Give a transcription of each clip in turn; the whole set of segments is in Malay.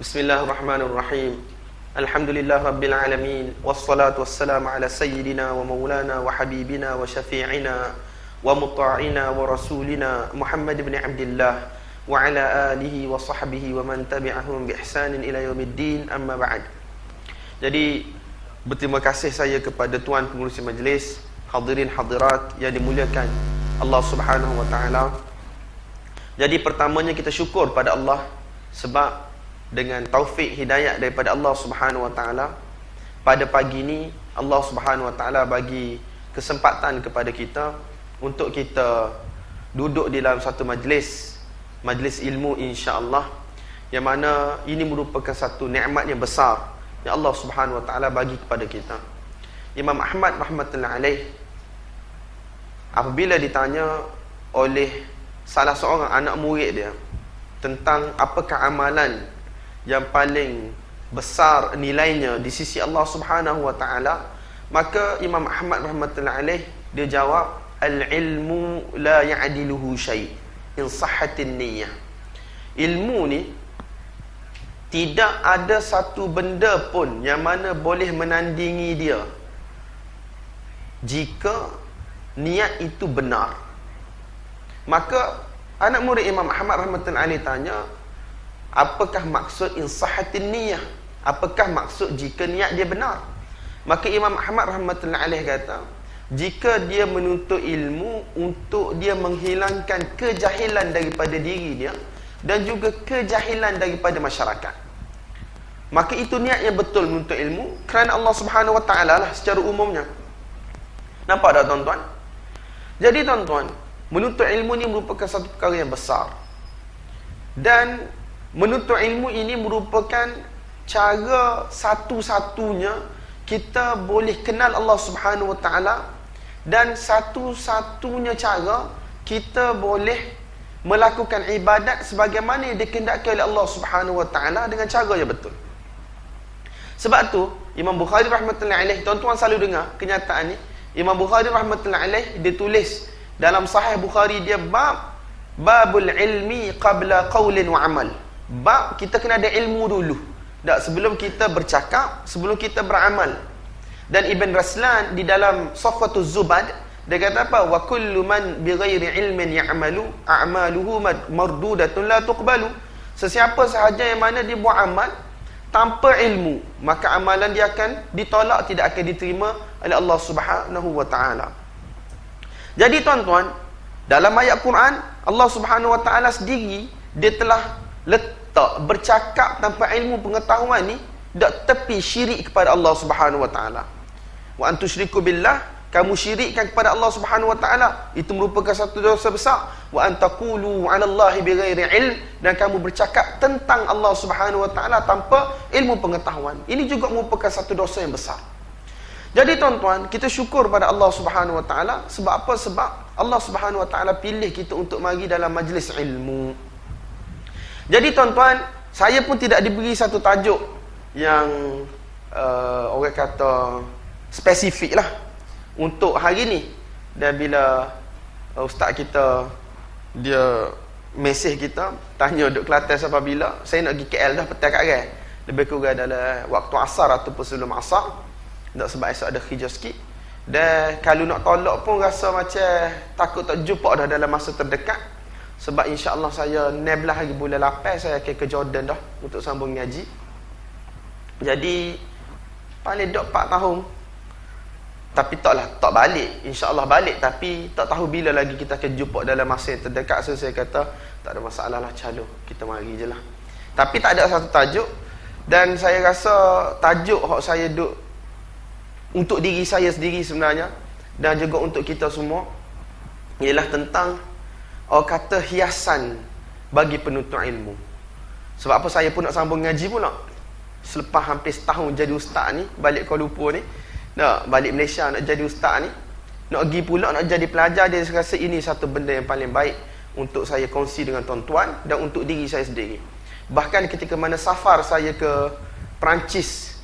Bismillahirrahmanirrahim. Alhamdulillah Rabbil Alamin. Wassalatu wassalamu ala sayyidina wa maulana wa habibina wa syafi'ina wa muta'ina wa rasulina Muhammad ibn Abdullah wa ala alihi wa sahbihi wa man tabi'ahum bi ihsanin ila yaumiddin, amma ba'd. Jadi berterima kasih saya kepada tuan pengurusi majlis, hadirin hadirat yang dimuliakan Allah Subhanahu wa taala. Jadi pertamanya kita syukur pada Allah sebab dengan taufik hidayah daripada Allah Subhanahu wa taala, pada pagi ini Allah Subhanahu wa taala bagi kesempatan kepada kita untuk kita duduk di dalam satu majlis ilmu, insya-Allah, yang mana ini merupakan satu nikmat yang besar yang Allah Subhanahu wa taala bagi kepada kita. Imam Ahmad rahmatullahi alaih, apabila ditanya oleh salah seorang anak murid dia tentang apakah amalan yang paling besar nilainya di sisi Allah Subhanahu wa taala, maka Imam Ahmad rahmatullahi alaih dia jawab, al-ilmu la ya'diluhu syai' in sahhatin niyyah. Ilmu ni tidak ada satu benda pun yang mana boleh menandingi dia jika niat itu benar. Maka anak murid Imam Ahmad rahmatullahi alaih tanya, apakah maksud insahatin niyah? Apakah maksud jika niat dia benar? Maka Imam Ahmad rahmatullahi alaih kata, jika dia menuntut ilmu untuk dia menghilangkan kejahilan daripada diri dia dan juga kejahilan daripada masyarakat, maka itu niat yang betul menuntut ilmu kerana Allah Subhanahu wa taala lah secara umumnya. Nampak tak tuan-tuan? Jadi tuan-tuan, menuntut ilmu ni merupakan satu perkara yang besar, dan menuntut ilmu ini merupakan cara satu-satunya kita boleh kenal Allah Subhanahu wa taala, dan satu-satunya cara kita boleh melakukan ibadat sebagaimana yang dikehendaki oleh Allah Subhanahu wa taala dengan cara yang betul. Sebab tu Imam Bukhari rahmatullahi alaih, tuan-tuan selalu dengar kenyataan ni, Imam Bukhari rahmatullahi alaih dia tulis dalam Sahih Bukhari dia babul ilmi qabla qaulin wa amal. Bab kita kena ada ilmu dulu, tak, sebelum kita bercakap, sebelum kita beramal. Dan Ibn Raslan di dalam Safwatuz Zubad dia kata apa? Wa kullu man bighairi ilmin ya'malu a'maluhu mardudatun la tuqbalu. Sesiapa sahaja yang mana dia buat amal tanpa ilmu, maka amalan dia akan ditolak, tidak akan diterima oleh Allah Subhanahu wa taala. Jadi tuan-tuan, dalam ayat Quran Allah Subhanahu wa taala sendiri dia telah letak bercakap tanpa ilmu pengetahuan ni dak tepi syirik kepada Allah Subhanahu wa taala. Wa antusyriku billah, kamu syirikkan kepada Allah Subhanahu wa taala, itu merupakan satu dosa besar. Wa antaqulu 'ala Allahi bighairi ilm, dan kamu bercakap tentang Allah Subhanahu wa taala tanpa ilmu pengetahuan. Ini juga merupakan satu dosa yang besar. Jadi tuan-tuan, kita syukur pada Allah Subhanahu wa taala. Sebab apa? Sebab Allah Subhanahu wa taala pilih kita untuk mari dalam majlis ilmu. Jadi tuan-tuan, saya pun tidak diberi satu tajuk yang orang kata spesifik lah untuk hari ni. Dan bila ustaz kita dia mesej kita tanya duk Kelantan sampai bila, saya nak pergi KL dah petang kat Rai, lebih kurang dalam waktu asar ataupun sebelum asar, tak, sebab esok ada kerja sikit. Dan kalau nak tolak pun rasa macam takut tak jumpa dah dalam masa terdekat. Sebab insya-Allah saya 16 hari bulan 8 saya akan ke Jordan dah untuk sambung ngaji. Jadi paling dok 4 tahun. Tapi tak balik. Insya-Allah balik, tapi tak tahu bila lagi kita akan jumpa dalam masa yang terdekat. So saya kata tak ada masalah lah, calon kita mari je lah. Tapi tak ada satu tajuk, dan saya rasa tajuk hak saya duk untuk diri saya sendiri sebenarnya, dan juga untuk kita semua, ialah tentang orang kata hiasan bagi penuntut ilmu. Sebab apa saya pun nak sambung ngaji pula. Selepas hampir setahun jadi ustaz ni, balik Kuala Lumpur ni, nak balik Malaysia nak jadi ustaz ni, nak pergi pula nak jadi pelajar. Dia rasa ini satu benda yang paling baik untuk saya kongsi dengan tuan-tuan dan untuk diri saya sendiri. Bahkan ketika mana safar saya ke Perancis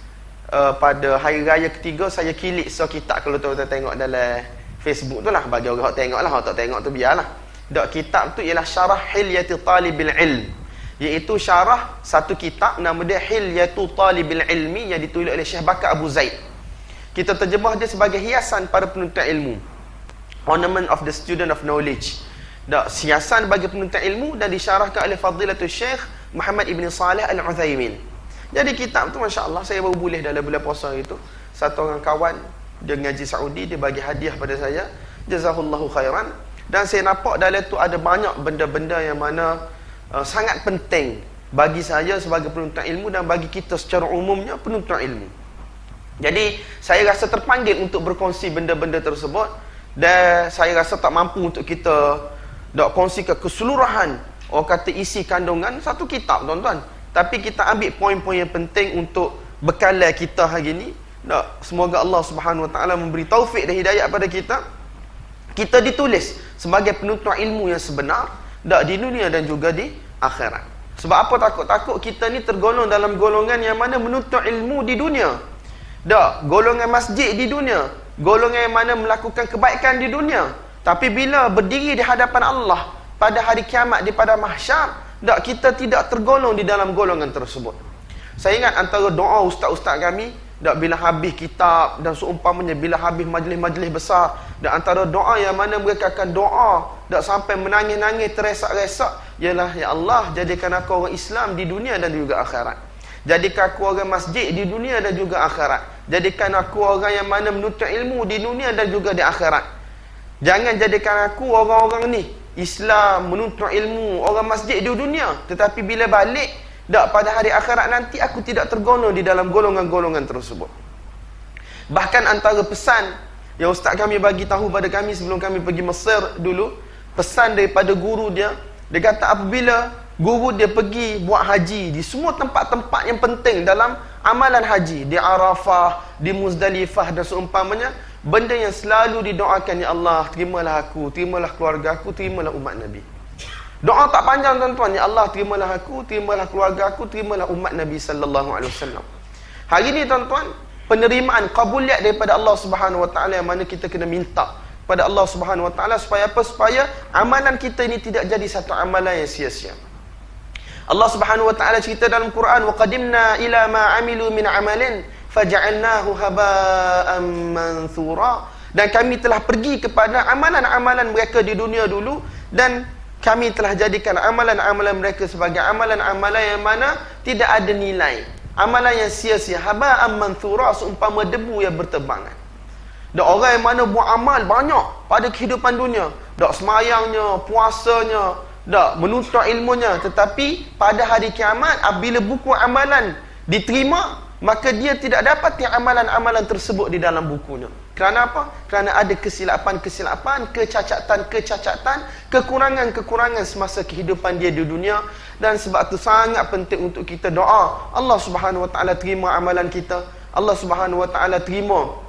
pada hari raya ketiga, saya kilik kitab, kalau tuan-tuan tengok dalam Facebook tu lah, bagi orang tengok lah, orang tak tengok tu biarlah. Dak kitab tu ialah Syarah Hilyati Talibil Ilm, iaitu syarah satu kitab nama dia Hilyatu Talibil Ilmi yang ditulis oleh Syekh Bakar Abu Zaid. Kita terjemah dia sebagai hiasan para penuntut ilmu, ornament of the student of knowledge. Hiasan bagi penuntut ilmu, dan disyarahkan oleh Fadilatul Syekh Muhammad Ibn Salih Al-Uthaymin. Jadi kitab tu Masya Allah, saya baru boleh dalam bulan puasa itu. Satu orang kawan, dia ngaji Saudi, dia bagi hadiah pada saya. Jazakallahu khairan. Dan saya nampak dalam tu ada banyak benda-benda yang mana sangat penting bagi saya sebagai penuntut ilmu dan bagi kita secara umumnya penuntut ilmu. Jadi saya rasa terpanggil untuk berkongsi benda-benda tersebut, dan saya rasa tak mampu untuk kita kongsi keseluruhan orang kata isi kandungan satu kitab, tuan-tuan. Tapi kita ambil poin-poin yang penting untuk bekalan kita hari ini. Semoga Allah Subhanahu Wa Taala memberi taufik dan hidayah pada kita. Kita ditulis sebagai penuntut ilmu yang sebenar, di dunia dan juga di akhirat. Sebab apa takut-takut kita ni tergolong dalam golongan yang mana menuntut ilmu di dunia. Golongan masjid di dunia, golongan yang mana melakukan kebaikan di dunia. Tapi bila berdiri di hadapan Allah pada hari kiamat di pada mahsyar, kita tidak tergolong di dalam golongan tersebut. Saya ingat antara doa ustaz-ustaz kami, bila habis kitab dan seumpamanya, bila habis majlis-majlis besar, dan antara doa yang mana mereka akan doa sampai menangis-nangis, teresak-resak, ialah, ya Allah, jadikan aku orang Islam di dunia dan juga akhirat. Jadikan aku orang masjid di dunia dan juga akhirat. Jadikan aku orang yang mana menuntut ilmu di dunia dan juga di akhirat. Jangan jadikan aku orang-orang ni Islam, menuntut ilmu, orang masjid di dunia, tetapi bila balik pada hari akhirat nanti aku tidak tergolong di dalam golongan-golongan tersebut. Bahkan antara pesan yang ustaz kami bagi tahu pada kami sebelum kami pergi Mesir dulu, pesan daripada guru dia, dia kata apabila guru dia pergi buat haji di semua tempat-tempat yang penting dalam amalan haji, di Arafah, di Muzdalifah dan seumpamanya, benda yang selalu didoakan, ya Allah, terimalah aku, terimalah keluarga aku, terimalah umat Nabi. Doa tak panjang, tuan-tuan. Ya Allah, terimalah aku, terimalah keluarga aku, terimalah umat Nabi sallallahu alaihi wasallam. Hari ni, tuan-tuan, penerimaan qabuliat daripada Allah Subhanahu Wa Taala yang mana kita kena minta pada Allah Subhanahu Wa Taala supaya apa? Supaya amalan kita ini tidak jadi satu amalan yang sia-sia. Allah Subhanahu Wa Taala cerita dalam Quran, wa qadimna ila ma amilu min amalin faja'alnahu haba'an manthura. Dan kami telah pergi kepada amalan-amalan mereka di dunia dulu, dan kami telah jadikan amalan-amalan mereka sebagai amalan-amalan yang mana tidak ada nilai, amalan yang sia-sia, haba'an manthura, seumpama debu yang berterbangan. Dan orang yang mana buat amal banyak pada kehidupan dunia, semayangnya, puasanya, menuntut ilmunya, tetapi pada hari kiamat apabila buku amalan diterima, maka dia tidak dapat amalan-amalan tersebut di dalam bukunya. Kerana apa? Kerana ada kesilapan-kesilapan, kecacatan-kecacatan, kekurangan-kekurangan semasa kehidupan dia di dunia. Dan sebab itu sangat penting untuk kita doa, Allah Subhanahu Wa Taala terima amalan kita, Allah Subhanahu Wa Taala terima,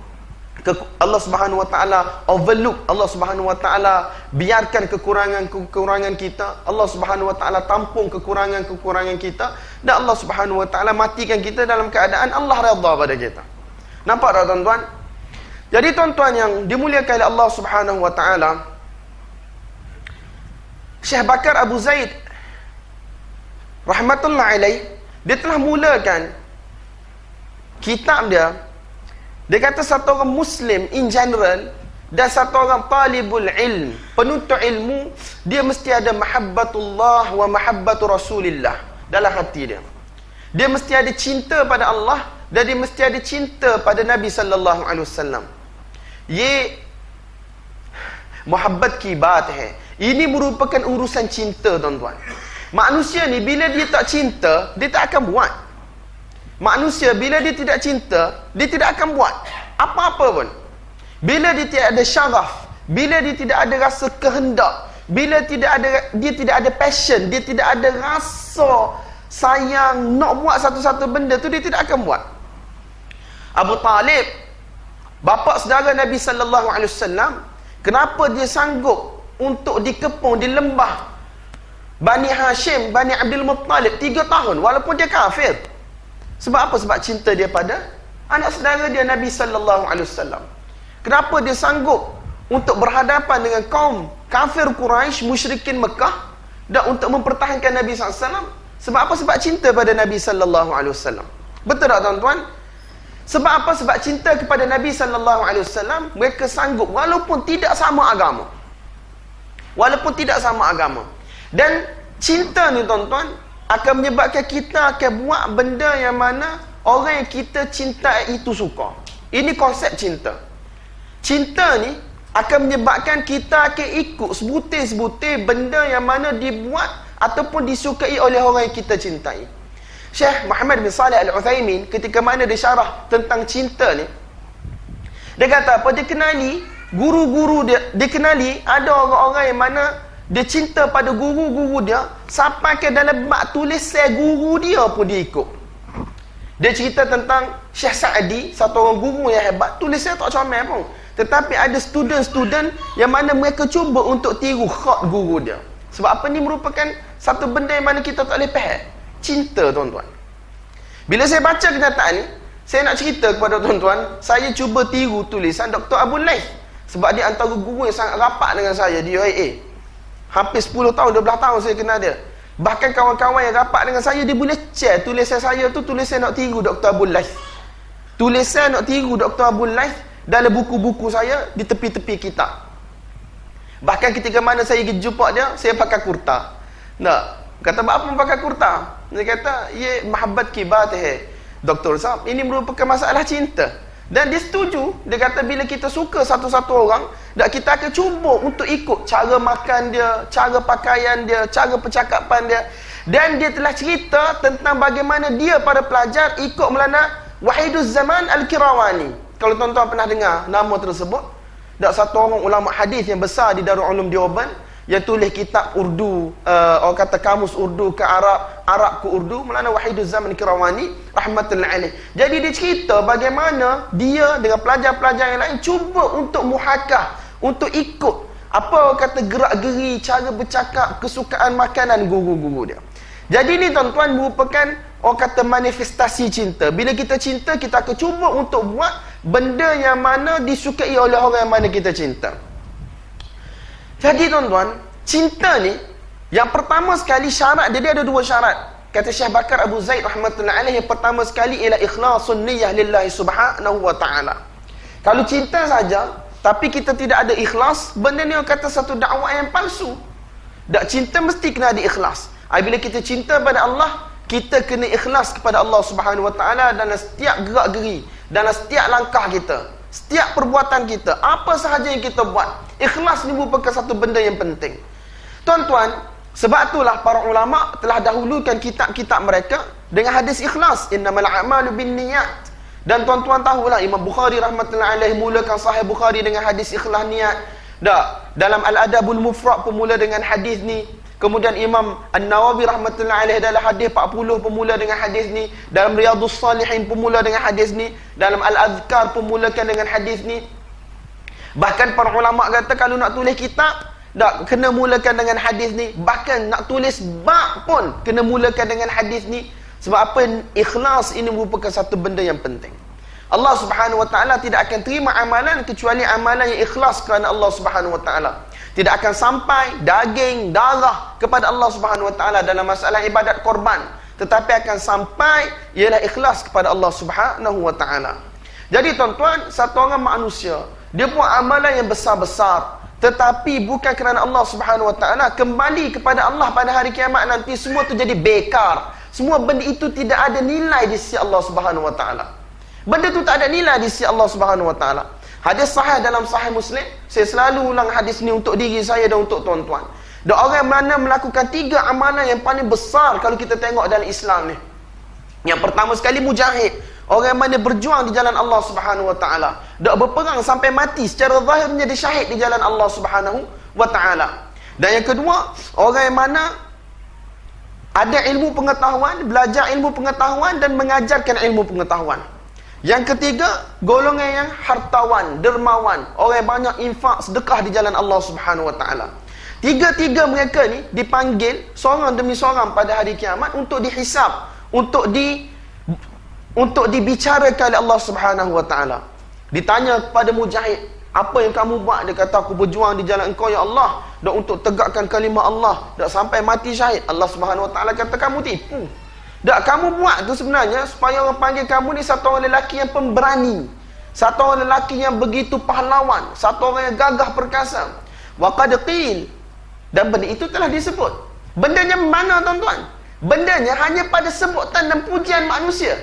Allah Subhanahu Wa Taala overlook, Allah Subhanahu Wa Taala biarkan kekurangan-kekurangan kita, Allah Subhanahu Wa Taala tampung kekurangan-kekurangan kita, dan Allah Subhanahu Wa Taala matikan kita dalam keadaan Allah redha pada kita. Nampak tak, tuan-tuan? Jadi tuan-tuan yang dimuliakan oleh Allah Subhanahu Wa Taala, Syekh Bakar Abu Zaid rahmatullah alaih, dia telah mulakan kitab dia. Dia kata satu orang Muslim in general dan satu orang talibul ilm, penuntut ilmu, dia mesti ada mahabbatullah wa mahabbatu Rasulillah dalam hati dia. Dia mesti ada cinta pada Allah dan dia mesti ada cinta pada Nabi sallallahu alaihi wasallam. Ye muhabbat ki baat hai. Ini merupakan urusan cinta, tuan-tuan. Manusia ni bila dia tak cinta, dia tak akan buat. Manusia bila dia tidak cinta, dia tidak akan buat apa-apa pun. Bila dia tidak ada syaraf, bila dia tidak ada rasa kehendak, bila dia tidak ada passion, dia tidak ada rasa sayang nak buat satu-satu benda tu, dia tidak akan buat. Abu Talib, bapa saudara Nabi sallallahu alaihi wasallam, kenapa dia sanggup untuk dikepung di lembah Bani Hashim, Bani Abdul Muttalib 3 tahun walaupun dia kafir? Sebab apa? Sebab cinta dia pada anak saudara dia Nabi sallallahu alaihi wasallam. Kenapa dia sanggup untuk berhadapan dengan kaum kafir Quraisy, musyrikin Mekah, dan untuk mempertahankan Nabi sallallahu alaihi wasallam? Sebab apa? Sebab cinta pada Nabi sallallahu alaihi wasallam. Betul tak tuan-tuan? Sebab apa? Sebab cinta kepada Nabi sallallahu alaihi wasallam, mereka sanggup walaupun tidak sama agama. Walaupun tidak sama agama. Dan cinta ni tuan-tuan akan menyebabkan kita akan buat benda yang mana orang yang kita cintai itu suka. Ini konsep cinta. Cinta ni akan menyebabkan kita akan ikut sebutir-sebutir benda yang mana dibuat ataupun disukai oleh orang yang kita cintai. Syekh Muhammad bin Salih Al-Uthaymin ketika mana dia syarah tentang cinta ni, dia kata apa? Dia kenali guru-guru dia, dia kenali ada orang-orang yang mana dia cinta pada guru-guru dia sampai ke dalam bab tulisan guru dia pun dia ikut. Dia cerita tentang Syekh Sa'di, satu orang guru yang hebat, tulisan tak comel pun. Tetapi ada student-student yang mana mereka cuba untuk tiru khat guru dia. Sebab apa? Ni merupakan satu benda yang mana kita tak boleh faham. Cinta, tuan-tuan. Bila saya baca kenyataan ni, saya nak cerita kepada tuan-tuan, saya cuba tiru tulisan Dr. Abu Laith. Sebab dia antara guru yang sangat rapat dengan saya di UIA. Hampir 10 tahun, 12 tahun saya kenal dia. Bahkan kawan-kawan yang rapat dengan saya, dia boleh share tulisan saya tu, tulisan nak tiru Dr. Abu Laith. Tulisan nak tiru Dr. Abu Laith dalam buku-buku saya di tepi-tepi kitab. Bahkan ketika mana saya pergi jumpa dia, saya pakai kurta. Nak kata, apa pakai kurta? Dia kata, ye mahabbat ki baat hai Dr. Sahab, ini merupakan masalah cinta. Dan dia setuju. Dia kata bila kita suka satu-satu orang, dan kita akan cuba untuk ikut cara makan dia, cara pakaian dia, cara percakapan dia. Dan dia telah cerita tentang bagaimana dia pada pelajar ikut melana Wahiduz Zaman Al-Kirawani. Kalau tuan-tuan pernah dengar nama tersebut, dak satu orang ulama hadis yang besar di Darul Ulum Deoban yang tulis kitab Urdu, orang kata kamus Urdu ke Arab, Arab ke Urdu, melana Wahiduz Zaman Kirawani rahmatullahi alaih. Jadi dia cerita bagaimana dia dengan pelajar-pelajar yang lain cuba untuk muhakah, untuk ikut apa orang kata gerak-geri, cara bercakap, kesukaan makanan guru-guru dia. Jadi ni tuan-tuan merupakan orang kata manifestasi cinta. Bila kita cinta, kita akan cuba untuk buat benda yang mana disukai oleh orang yang mana kita cinta. Jadi tuan-tuan, cinta ni yang pertama sekali syarat dia ada dua syarat. Kata Syekh Bakar Abu Zaid rahmatullahi alaih, yang pertama sekali ialah ikhlasun niyyah lillahi subhanahu wa ta'ala. Kalau cinta saja tapi kita tidak ada ikhlas, benda ni orang kata satu dakwah yang palsu. Dak cinta mesti kena ada ikhlas. Bila kita cinta pada Allah, kita kena ikhlas kepada Allah subhanahu wa ta'ala dalam setiap gerak-geri, dalam setiap langkah kita, setiap perbuatan kita, apa sahaja yang kita buat. Ikhlas ni merupakan satu benda yang penting. Tuan-tuan, sebab itulah para ulama telah dahulukan kitab-kitab mereka dengan hadis ikhlas, innamal a'malu binniyat. Dan tuan-tuan tahulah Imam Bukhari rahmatullahi alaih mulakan Sahih Bukhari dengan hadis ikhlas niat. Dalam Al-Adabul Mufrad pemula dengan hadis ni. Kemudian Imam An-Nawawi rahmatullahi alaih dalam hadis 40 pemula dengan hadis ni. Dalam Riyadhus Salihin pemula dengan hadis ni. Dalam Al-Azkar pemulakan dengan hadis ni. Bahkan para ulama kata kalau nak tulis kitab, tak kena mulakan dengan hadis ni. Bahkan nak tulis bab pun kena mulakan dengan hadis ni. Sebab apa? Ikhlas ini merupakan satu benda yang penting. Allah subhanahu wa ta'ala tidak akan terima amalan kecuali amalan yang ikhlas kerana Allah subhanahu wa ta'ala. Tidak akan sampai daging, darah kepada Allah subhanahu wa ta'ala dalam masalah ibadat korban. Tetapi akan sampai ialah ikhlas kepada Allah subhanahu wa ta'ala. Jadi tuan-tuan, satu orang manusia, dia buat amalan yang besar-besar, tetapi bukan kerana Allah subhanahu wa ta'ala, kembali kepada Allah pada hari kiamat nanti, semua tu jadi bekar. Semua benda itu tidak ada nilai di sisi Allah subhanahu wa ta'ala. Benda tu tak ada nilai di sisi Allah subhanahu wa ta'ala. Hadis sahih dalam Sahih Muslim, saya selalu ulang hadis ni untuk diri saya dan untuk tuan-tuan. Dan orang mana melakukan 3 amalan yang paling besar kalau kita tengok dalam Islam ni. Yang pertama sekali mujahid, orang mana berjuang di jalan Allah subhanahu wa ta'ala. Dak berperang sampai mati, secara zahir menjadi syahid di jalan Allah subhanahu wa ta'ala. Dan yang kedua, orang yang mana ada ilmu pengetahuan, belajar ilmu pengetahuan dan mengajarkan ilmu pengetahuan. Yang ketiga, golongan yang hartawan, dermawan, orang yang banyak infak, sedekah di jalan Allah subhanahu wa ta'ala. Tiga-tiga mereka ni dipanggil seorang demi seorang pada hari kiamat untuk dihisab, untuk dibicarakan oleh Allah subhanahu wa ta'ala. Ditanya kepada mujahid, Apa yang kamu buat? Dia kata, aku berjuang di jalan engkau ya Allah, dan untuk tegakkan kalimah Allah, dan sampai mati syahid. Allah Subhanahu Wa Taala kata, kamu tipu. Tak, kamu buat tu sebenarnya supaya orang panggil kamu ni satu orang lelaki yang pemberani, satu orang lelaki yang begitu pahlawan, satu orang yang gagah perkasa. Wa qad qil, dan benda itu telah disebut. Bendanya mana tuan-tuan? Bendanya hanya pada sebutan dan pujian manusia.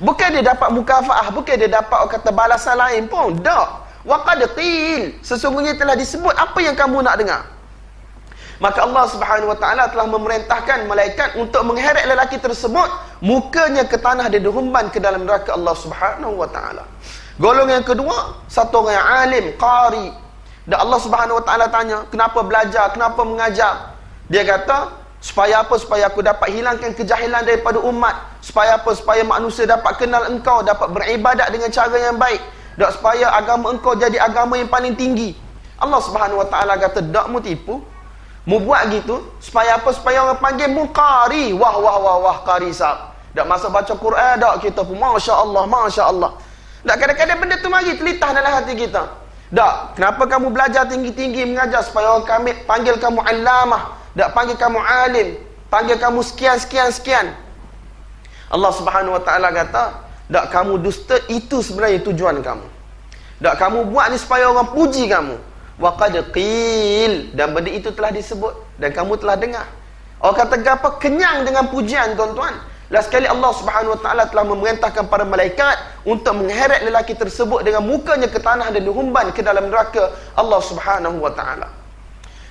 Bukan dia dapat mukafaah, bukan dia dapat orang kata balasan lain pun. Tak. Wa qad qil, sesungguhnya telah disebut apa yang kamu nak dengar. Maka Allah Subhanahu Wa Taala telah memerintahkan malaikat untuk mengheret lelaki tersebut mukanya ke tanah dan dihumban ke dalam neraka Allah Subhanahu Wa Taala. Golongan yang kedua, satu orang yang alim, qari. Dan Allah Subhanahu Wa Taala tanya, kenapa belajar, kenapa mengajar? Dia kata, supaya apa? Supaya aku dapat hilangkan kejahilan daripada umat. Supaya apa? Supaya manusia dapat kenal engkau, dapat beribadat dengan cara yang baik, dan supaya agama engkau jadi agama yang paling tinggi. Allah Subhanahu Wa Taala kata, tak mu tipu. Mu buat gitu supaya apa? Supaya orang panggil mu qari. Wah qari sahab. Tak masa baca Quran dak kita pun masya-Allah, masya-Allah. Tak, kadang-kadang benda tu mari terlintas dalam hati kita. Tak, kenapa kamu belajar tinggi-tinggi mengajar supaya orang kami panggil kamu allamah, tak panggil kamu alim, panggil kamu sekian. Allah Subhanahu Wa Taala kata, tak, kamu dusta, itu sebenarnya tujuan kamu. Tak, kamu buat ni supaya orang puji kamu. Wa qad qil, dan benda itu telah disebut dan kamu telah dengar. Orang kata apa? Kenyang dengan pujian tuan-tuan. Last sekali Allah Subhanahu Wa Taala telah memerintahkan para malaikat untuk mengheret lelaki tersebut dengan mukanya ke tanah dan dihumban ke dalam neraka Allah Subhanahu Wa Taala.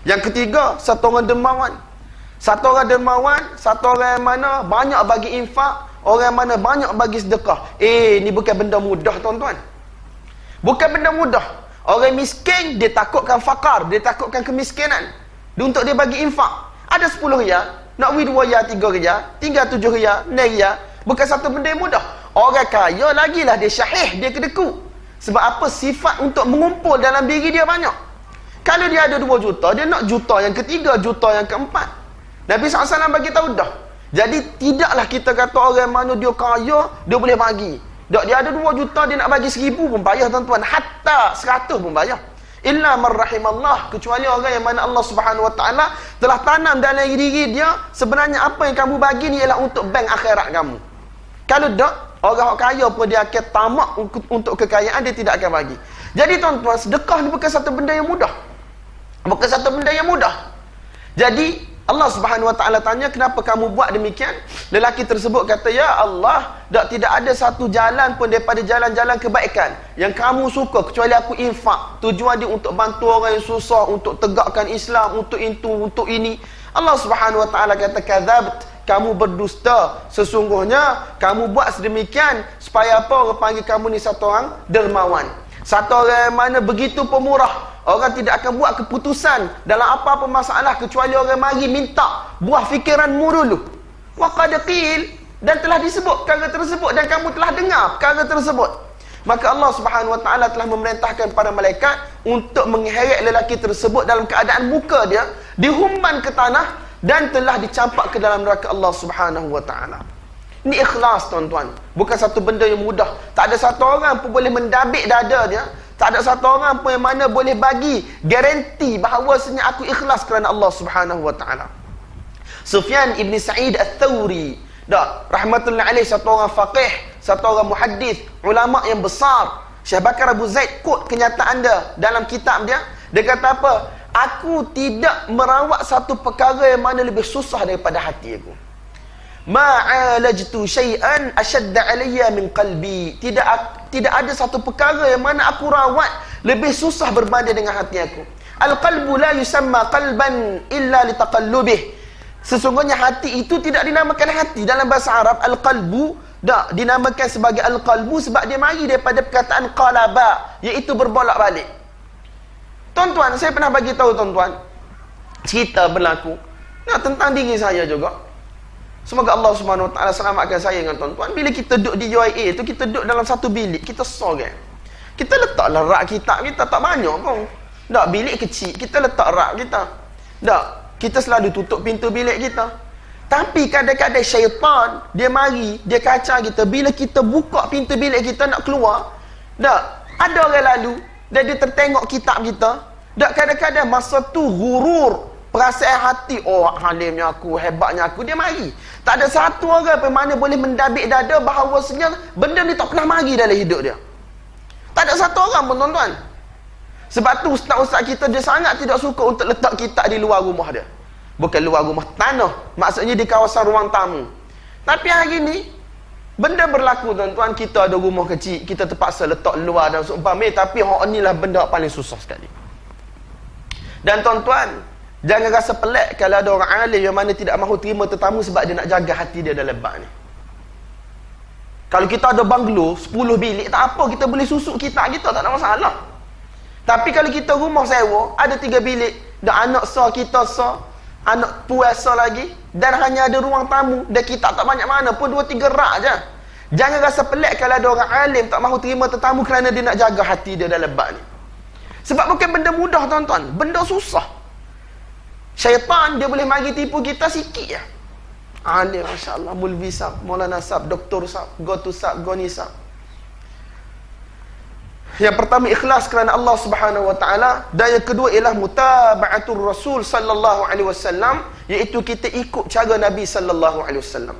Yang ketiga, satu orang dermawan. Satu orang dermawan, satu orang yang mana banyak bagi infak, orang yang mana banyak bagi sedekah. Ni bukan benda mudah tuan-tuan. Bukan benda mudah. Orang miskin, dia takutkan fakar, dia takutkan kemiskinan. Untuk dia bagi infak. Ada 10 riyal, nak beri 2 riyal, 3 riyal, tinggal 7 riyal, 6 riyal. Bukan satu benda yang mudah. Orang kaya lagilah dia syahih, dia kedeku. Sebab apa? Sifat untuk mengumpul dalam diri dia banyak. Kalau dia ada 2 juta, dia nak juta yang ketiga, juta yang keempat. Nabi SAW bagi tahu dah. Jadi tidaklah kita kata orang mana dia kaya, dia boleh bagi. Tak, dia ada 2 juta, dia nak bagi 1000 pun payah tuan-tuan. Hatta 100 pun payah. Illa man rahimallah, kecuali orang yang mana Allah Subhanahu Wa Taala telah tanam dalam diri dia sebenarnya apa yang kamu bagi ni ialah untuk bank akhirat kamu. Kalau tak, orang kaya pun dia akan tamak untuk kekayaan, dia tidak akan bagi. Jadi tuan-tuan, sedekah ni bukan satu benda yang mudah. Bukan satu benda yang mudah. Jadi Allah Subhanahu Wa Taala tanya, kenapa kamu buat demikian? Lelaki tersebut kata, ya Allah, tidak ada satu jalan pun daripada jalan-jalan kebaikan yang kamu suka kecuali aku infak. Tujuan dia untuk bantu orang yang susah, untuk tegakkan Islam, untuk itu, untuk ini. Allah Subhanahu Wa Taala kata, kadzabt, kamu berdusta. Sesungguhnya kamu buat sedemikian supaya apa? Orang panggil kamu ni satu orang dermawan, satu orang yang mana begitu pemurah. Orang tidak akan buat keputusan dalam apa-apa masalah kecuali orang mari minta buah fikiranmu dulu. Wa qad qil, dan telah disebut perkara tersebut dan kamu telah dengar perkara tersebut. Maka Allah Subhanahu Wa Taala telah memerintahkan para malaikat untuk mengheret lelaki tersebut dalam keadaan muka dia dihumban ke tanah dan telah dicampak ke dalam neraka Allah Subhanahu Wa Taala. Ini ikhlas tuan-tuan. Bukan satu benda yang mudah. Tak ada satu orang pun boleh mendabik dada dia. Tak ada satu orang pun yang mana boleh bagi garanti bahawasanya aku ikhlas kerana Allah Subhanahu Wa Taala. Sufyan ibn Sa'id al-Thawri, rahmatullahi alaih, satu orang faqih, satu orang muhaddis, ulama yang besar. Syekh Bakar Abu Zaid quote kenyataan dia dalam kitab dia. Dia kata apa? Aku tidak merawat satu perkara yang mana lebih susah daripada hati aku. Ma'alajtu syai'an ashadda alayya min qalbi. Tidak ada satu perkara yang mana aku rawat lebih susah berbanding dengan hati aku. Al-qalbu la yusamma qalban illa litaqallubih. Sesungguhnya hati itu tidak dinamakan hati dalam bahasa Arab. Al-qalbu dinamakan sebagai al-qalbu sebab dia mari daripada perkataan qalaba, iaitu berbolak-balik. Tuan-tuan, saya pernah bagi tahu tuan-tuan cerita berlaku tentang diri saya juga. Semoga Allah Subhanahu Wa Taala selamatkan saya dengan tuan-tuan. Bila kita duduk di UIA tu, kita duduk dalam satu bilik, kita sorang. Kita letaklah rak kitab kita, tak banyak pun. Tak, bilik kecil, kita letak rak kita. Tak, kita selalu tutup pintu bilik kita. Tapi kadang-kadang syaitan, dia mari, dia kacau kita. Bila kita buka pintu bilik kita nak keluar, tak, ada orang lalu, Dan dia tertengok kitab kita. Dan kadang-kadang masa tu gurur, perasaan hati, oh halimnya aku, hebatnya aku, dia mari. Tak ada satu orang pun mana boleh mendabik dada bahawasanya benda ni tak pernah mari dalam hidup dia. Tak ada satu orang pun, tuan-tuan. Sebab tu ustaz-ustaz kita dia sangat tidak suka untuk letak kitab di luar rumah dia. Bukan luar rumah, tanah. Maksudnya di kawasan ruang tamu. Tapi hari ni benda berlaku, tuan-tuan. Kita ada rumah kecil, kita terpaksa letak luar dan seumpama. Tapi hak inilah benda paling susah sekali. Dan tuan-tuan, jangan rasa pelik kalau ada orang alim yang mana tidak mahu terima tetamu sebab dia nak jaga hati dia dalam bab ni. Kalau kita ada banglo 10 bilik, tak apa, kita boleh susuk kita tak ada masalah. Tapi kalau kita rumah sewa, ada 3 bilik, dan anak sah, kita sah, anak puasa lagi, dan hanya ada ruang tamu, dan kita tak banyak mana pun, 2-3 rak je. Jangan rasa pelik kalau ada orang alim tak mahu terima tetamu kerana dia nak jaga hati dia dalam bab ni. Sebab bukan benda mudah, tuan-tuan, benda susah. Syaitan dia boleh mari tipu kita sikit je. Alim, Masya Allah, Mulvi Sab, Maulana Sab, Doktor Sab, Gotu Sab, Goni Sab. Yang pertama, ikhlas kerana Allah Subhanahu Wa Taala. Dan yang kedua ialah mutaba'atul Rasul Sallallahu Alaihi Wasallam, iaitu kita ikut cara Nabi Sallallahu Alaihi Wasallam,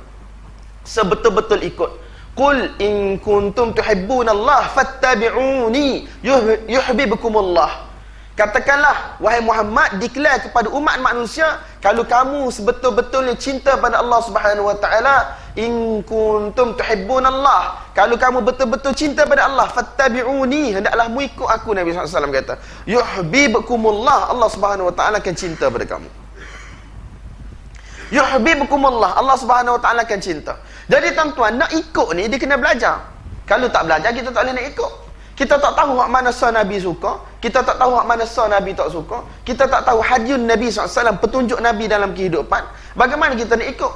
sebetul-betul ikut. Qul in kuntum tuhibbunallaha fattabi'uni yuhibbukumullah. Katakanlah, wahai Muhammad, declare kepada umat manusia, kalau kamu sebetul-betulnya cinta pada Allah Subhanahu Wa Taala, in kuntum tuhibbunallah, kalau kamu betul-betul cinta pada Allah, fattabi'uni, hendaklah mu ikut aku. Nabi SAW kata, yuhibbukumullah, Allah Subhanahu Wa Taala akan cinta pada kamu. Yuhibbukumullah, Allah Subhanahu Wa Taala akan cinta. Jadi tuan-tuan, nak ikut ni dia kena belajar. Kalau tak belajar, kita tak boleh nak ikut. Kita tak tahu hak mana sah Nabi suka, kita tak tahu hak mana sah Nabi tak suka, kita tak tahu hadiyun Nabi SAW, petunjuk Nabi dalam kehidupan. Bagaimana kita nak ikut?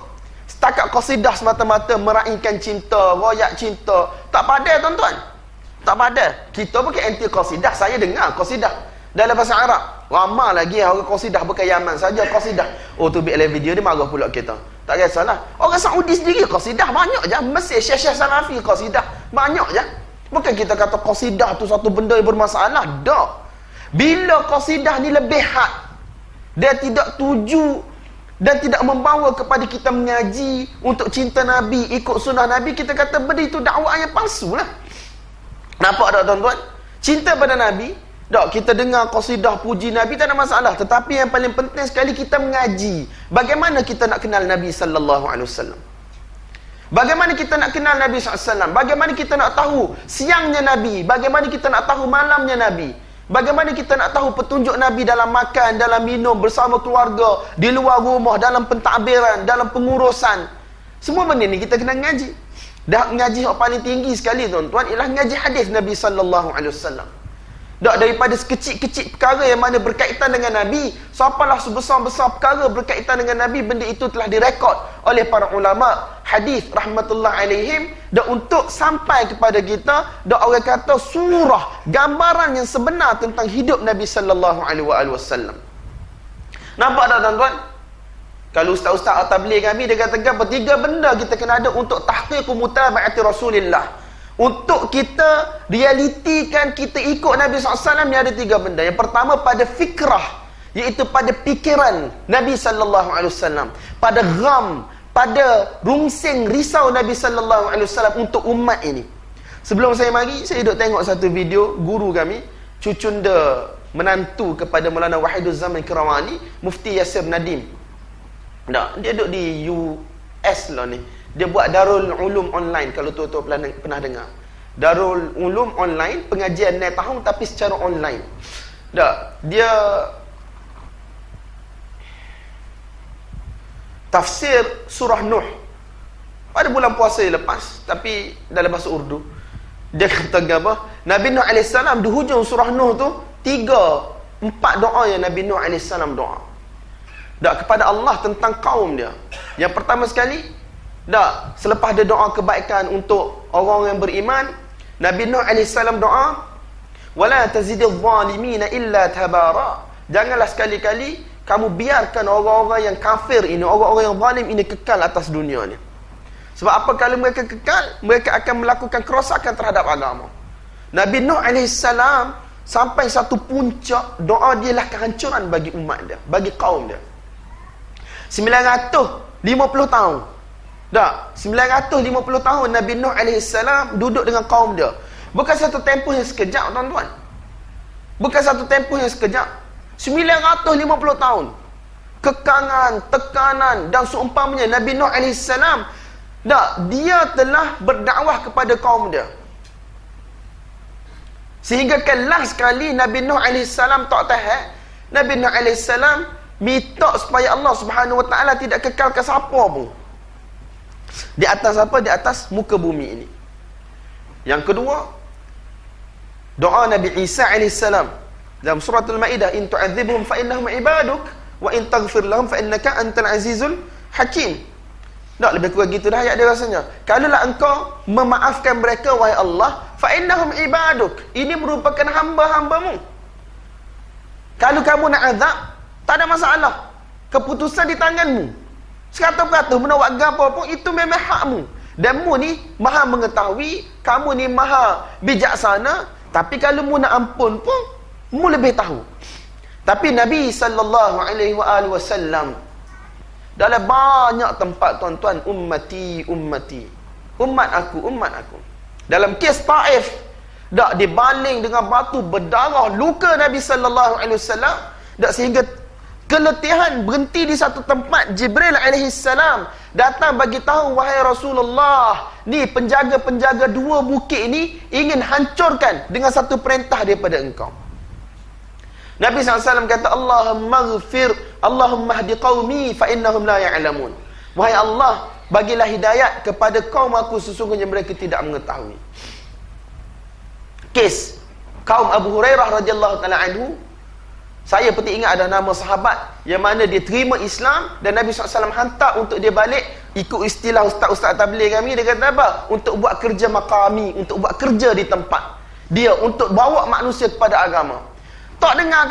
Setakat qasidah semata-mata meraihkan cinta, royak cinta, tak padah, tuan-tuan. Tak padah. Kita bukan anti qasidah, saya dengar qasidah dalam bahasa Arab. Ramai lagi orang qasidah bukan Yaman saja qasidah. Oh tu biar video dia marah pula kita. Tak kisahlah. Orang Saudi sendiri qasidah banyak je. Mesir Syekh Salafi qasidah banyak je. Bukan kita kata qasidah tu satu benda yang bermasalah. Tak. Bila qasidah ni lebih had, dia tidak tuju dan tidak membawa kepada kita mengaji untuk cinta Nabi, ikut sunnah Nabi, kita kata benda itu dakwah yang palsu lah. Nampak tak, tuan-tuan? Cinta pada Nabi, tak, kita dengar qasidah puji Nabi tak ada masalah. Tetapi yang paling penting sekali kita mengaji. Bagaimana kita nak kenal Nabi sallallahu alaihi wasallam? Bagaimana kita nak kenal Nabi SAW? Bagaimana kita nak tahu siangnya Nabi? Bagaimana kita nak tahu malamnya Nabi? Bagaimana kita nak tahu petunjuk Nabi dalam makan, dalam minum, bersama keluarga, di luar rumah, dalam pentadbiran, dalam pengurusan? Semua benda ni kita kena ngaji. Dan ngaji yang paling tinggi sekali, tuan-tuan, ialah ngaji hadis Nabi SAW. Tak, daripada sekecil-kecil perkara yang mana berkaitan dengan Nabi, sampalah sebesar-besar perkara berkaitan dengan Nabi, benda itu telah direkod oleh para ulama hadis rahmatullah alaihim. Dan untuk sampai kepada kita, dan orang kata surah, gambaran yang sebenar tentang hidup Nabi sallallahu alaihi wasallam. Nampak tak, tuan-tuan? Kalau ustaz-ustaz tabligh kami, dia katakan bertiga benda kita kena ada untuk tahqiq mutaba'ati Rasulillah. Untuk kita realitikan kita ikut Nabi SAW ni ada 3 benda. Yang pertama pada fikrah, iaitu pada fikiran Nabi SAW, pada gham, pada rungsing risau Nabi SAW untuk umat ini. Sebelum saya mari, saya duduk tengok satu video guru kami, cucunda menantu kepada Maulana Wahidul Zaman Kirawani, Mufti Yasir Nadim. Dia duduk di US lah ni. Dia buat Darul Ulum online, kalau tuan-tuan pernah dengar. Darul Ulum online, pengajian net tahun tapi secara online. Dia tafsir surah Nuh pada bulan puasa yang lepas, tapi dalam bahasa Urdu. Dia kata apa? Nabi Nuh AS di hujung surah Nuh tu 3-4 doa yang Nabi Nuh AS doa kepada Allah tentang kaum dia. Yang pertama sekali, selepas dia doa kebaikan untuk orang yang beriman, Nabi Nuh AS doa, wala tazidil zalimina illa tabara. Janganlah sekali-kali kamu biarkan orang-orang yang kafir ini, orang-orang yang zalim ini kekal atas dunia ni. Sebab apa? Kalau mereka kekal, mereka akan melakukan kerosakan terhadap agama. Nabi Nuh AS sampai satu puncak, doa dia lah kehancuran bagi umat dia, bagi kaum dia. 950 tahun. Tak, 950 tahun Nabi Nuh AS duduk dengan kaum dia. Bukan satu tempoh yang sekejap, tuan-tuan. Bukan satu tempoh yang sekejap. 950 tahun. Kekangan, tekanan dan seumpamanya. Nabi Nuh AS, dia telah berdakwah kepada kaum dia. Sehingga kelas sekali Nabi Nuh AS tak tahan. Nabi Nuh AS minta supaya Allah Subhanahu Wa Taala tidak kekalkan siapa pun di atas apa? Di atas muka bumi ini. Yang kedua, doa Nabi Isa AS dalam surah Al-Ma'idah, in tu'adzibhum fa innahum ibaduk wa in taghfir lahum fa innaka antal azizul hakim. Tak, lebih kurang gitu dah ayat dia rasanya. Kalaulah engkau memaafkan mereka, wahai Allah, fa innahum ibaduk, ini merupakan hamba-hambamu. Kalau kamu nak azab, tak ada masalah, keputusan di tanganmu. Sekata-kata nak buat apa pun, itu memang hakmu. Dan mu ni maha mengetahui, kamu ni maha bijaksana. Tapi kalau mu nak ampun pun, mu lebih tahu. Tapi Nabi SAW dalam banyak tempat, tuan-tuan, ummati, ummati, umat aku, umat aku. Dalam kes Taif, dak dibaling dengan batu berdarah, luka Nabi SAW, dak sehingga keletihan berhenti di satu tempat. Jibril AS datang bagi tahu, wahai Rasulullah, ni penjaga-penjaga dua bukit ni ingin hancurkan dengan satu perintah daripada engkau. Nabi SAW kata, Allahumma ghafir, Allahumma hdi qawmi fa innahum la ya'lamun. Wahai Allah, bagilah hidayat kepada kaum aku, sesungguhnya mereka tidak mengetahui. Kes kaum Abu Hurairah radhiyallahu taala anhu, saya peti ingat ada nama sahabat yang mana dia terima Islam dan Nabi SAW hantar untuk dia balik. Ikut istilah ustaz-ustaz tabligh kami, dia kata apa? Untuk buat kerja maqami, untuk buat kerja di tempat dia, untuk bawa manusia kepada agama. Tak dengar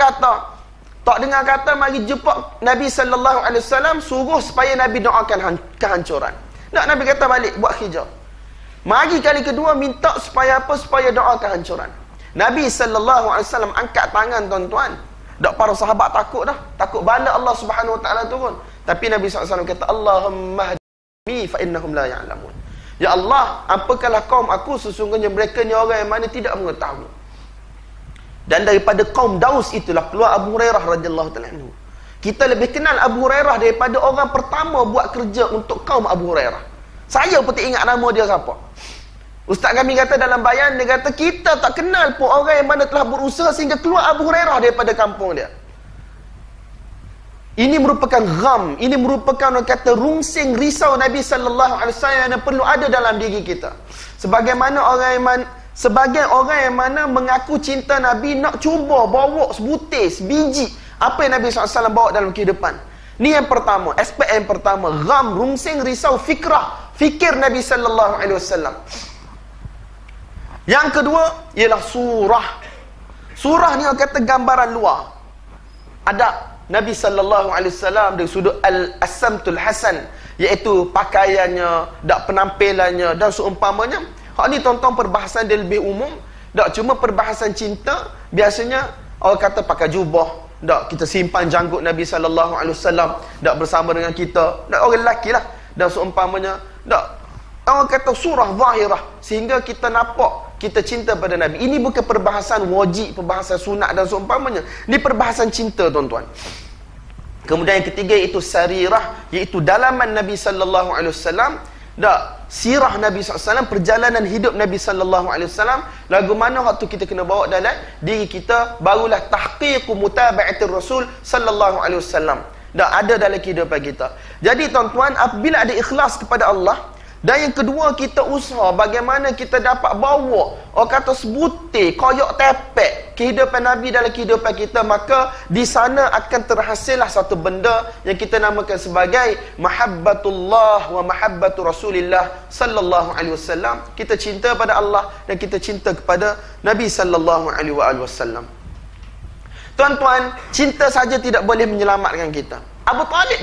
kata mari jumpa Nabi SAW, suruh supaya Nabi doakan kehancuran. Tak, Nabi kata balik buat hijrah. Mari kali kedua minta supaya apa? Supaya doa kehancuran. Nabi SAW angkat tangan, tuan-tuan. Tak, para sahabat takut dah, takut bala Allah Subhanahu Wa Taala turun. Tapi Nabi SAW kata, Allahumma hdi fa innahum la ya'lamun. Ya Allah, ampakanlah kaum aku, sesungguhnya mereka ni orang yang mana tidak mengetahui. Dan daripada kaum Daus itulah keluar Abu Hurairah radhiyallahu taala anhu. Kita lebih kenal Abu Hurairah daripada orang pertama buat kerja untuk kaum Abu Hurairah. Saya pun tak ingat nama dia siapa. Ustaz kami kata dalam bayan, dia kata kita tak kenal pun orang yang mana telah berusaha sehingga keluar Abu Hurairah daripada kampung dia. Ini merupakan gham, ini merupakan orang kata rungsing risau Nabi sallallahu alaihi wasallam yang perlu ada dalam diri kita. Sebagaimana orang yang sebagai orang yang mana mengaku cinta Nabi, nak cuba bawa sebutir, sebiji apa yang Nabi SAW bawa dalam kehidupan. Ni yang pertama, aspek yang pertama, gham, rungsing, risau, fikir Nabi SAW. Yang kedua ialah surah. Surah ni orang kata gambaran luar. Ada Nabi SAW dari sudut al-asamtul hasan, iaitu pakaiannya, dak penampilannya dan seumpamanya. Hak ni tuan-tuan perbahasan dia lebih umum. Tak cuma perbahasan cinta, biasanya orang kata pakai jubah, tak kita simpan janggut Nabi SAW, tak bersama dengan kita, tak orang lelaki lah dan seumpamanya. Tak, orang kata surah zahirah, sehingga kita nampak kita cinta pada Nabi. Ini bukan perbahasan wajib, perbahasan sunat dan seumpamanya. Ini perbahasan cinta, tuan-tuan. Kemudian yang ketiga iaitu sarirah, iaitu dalaman Nabi SAW. Tak, sirah Nabi SAW, perjalanan hidup Nabi SAW. Lagu mana waktu kita kena bawa dalam diri kita, barulah tahqiqu mutaba'atir Rasul sallallahu alaihi wasallam. Tak ada dalam kehidupan kita. Jadi tuan-tuan, apabila ada ikhlas kepada Allah, dan yang kedua kita usaha bagaimana kita dapat bawa orang kata sebutir, koyok tepek kehidupan Nabi dalam kehidupan kita, maka di sana akan terhasillah satu benda yang kita namakan sebagai mahabbatullah wa mahabbatu Rasulillah sallallahu alaihi wasallam. Kita cinta pada Allah dan kita cinta kepada Nabi sallallahu alaihi wasallam. Tuan-tuan, cinta saja tidak boleh menyelamatkan kita. Abu Talib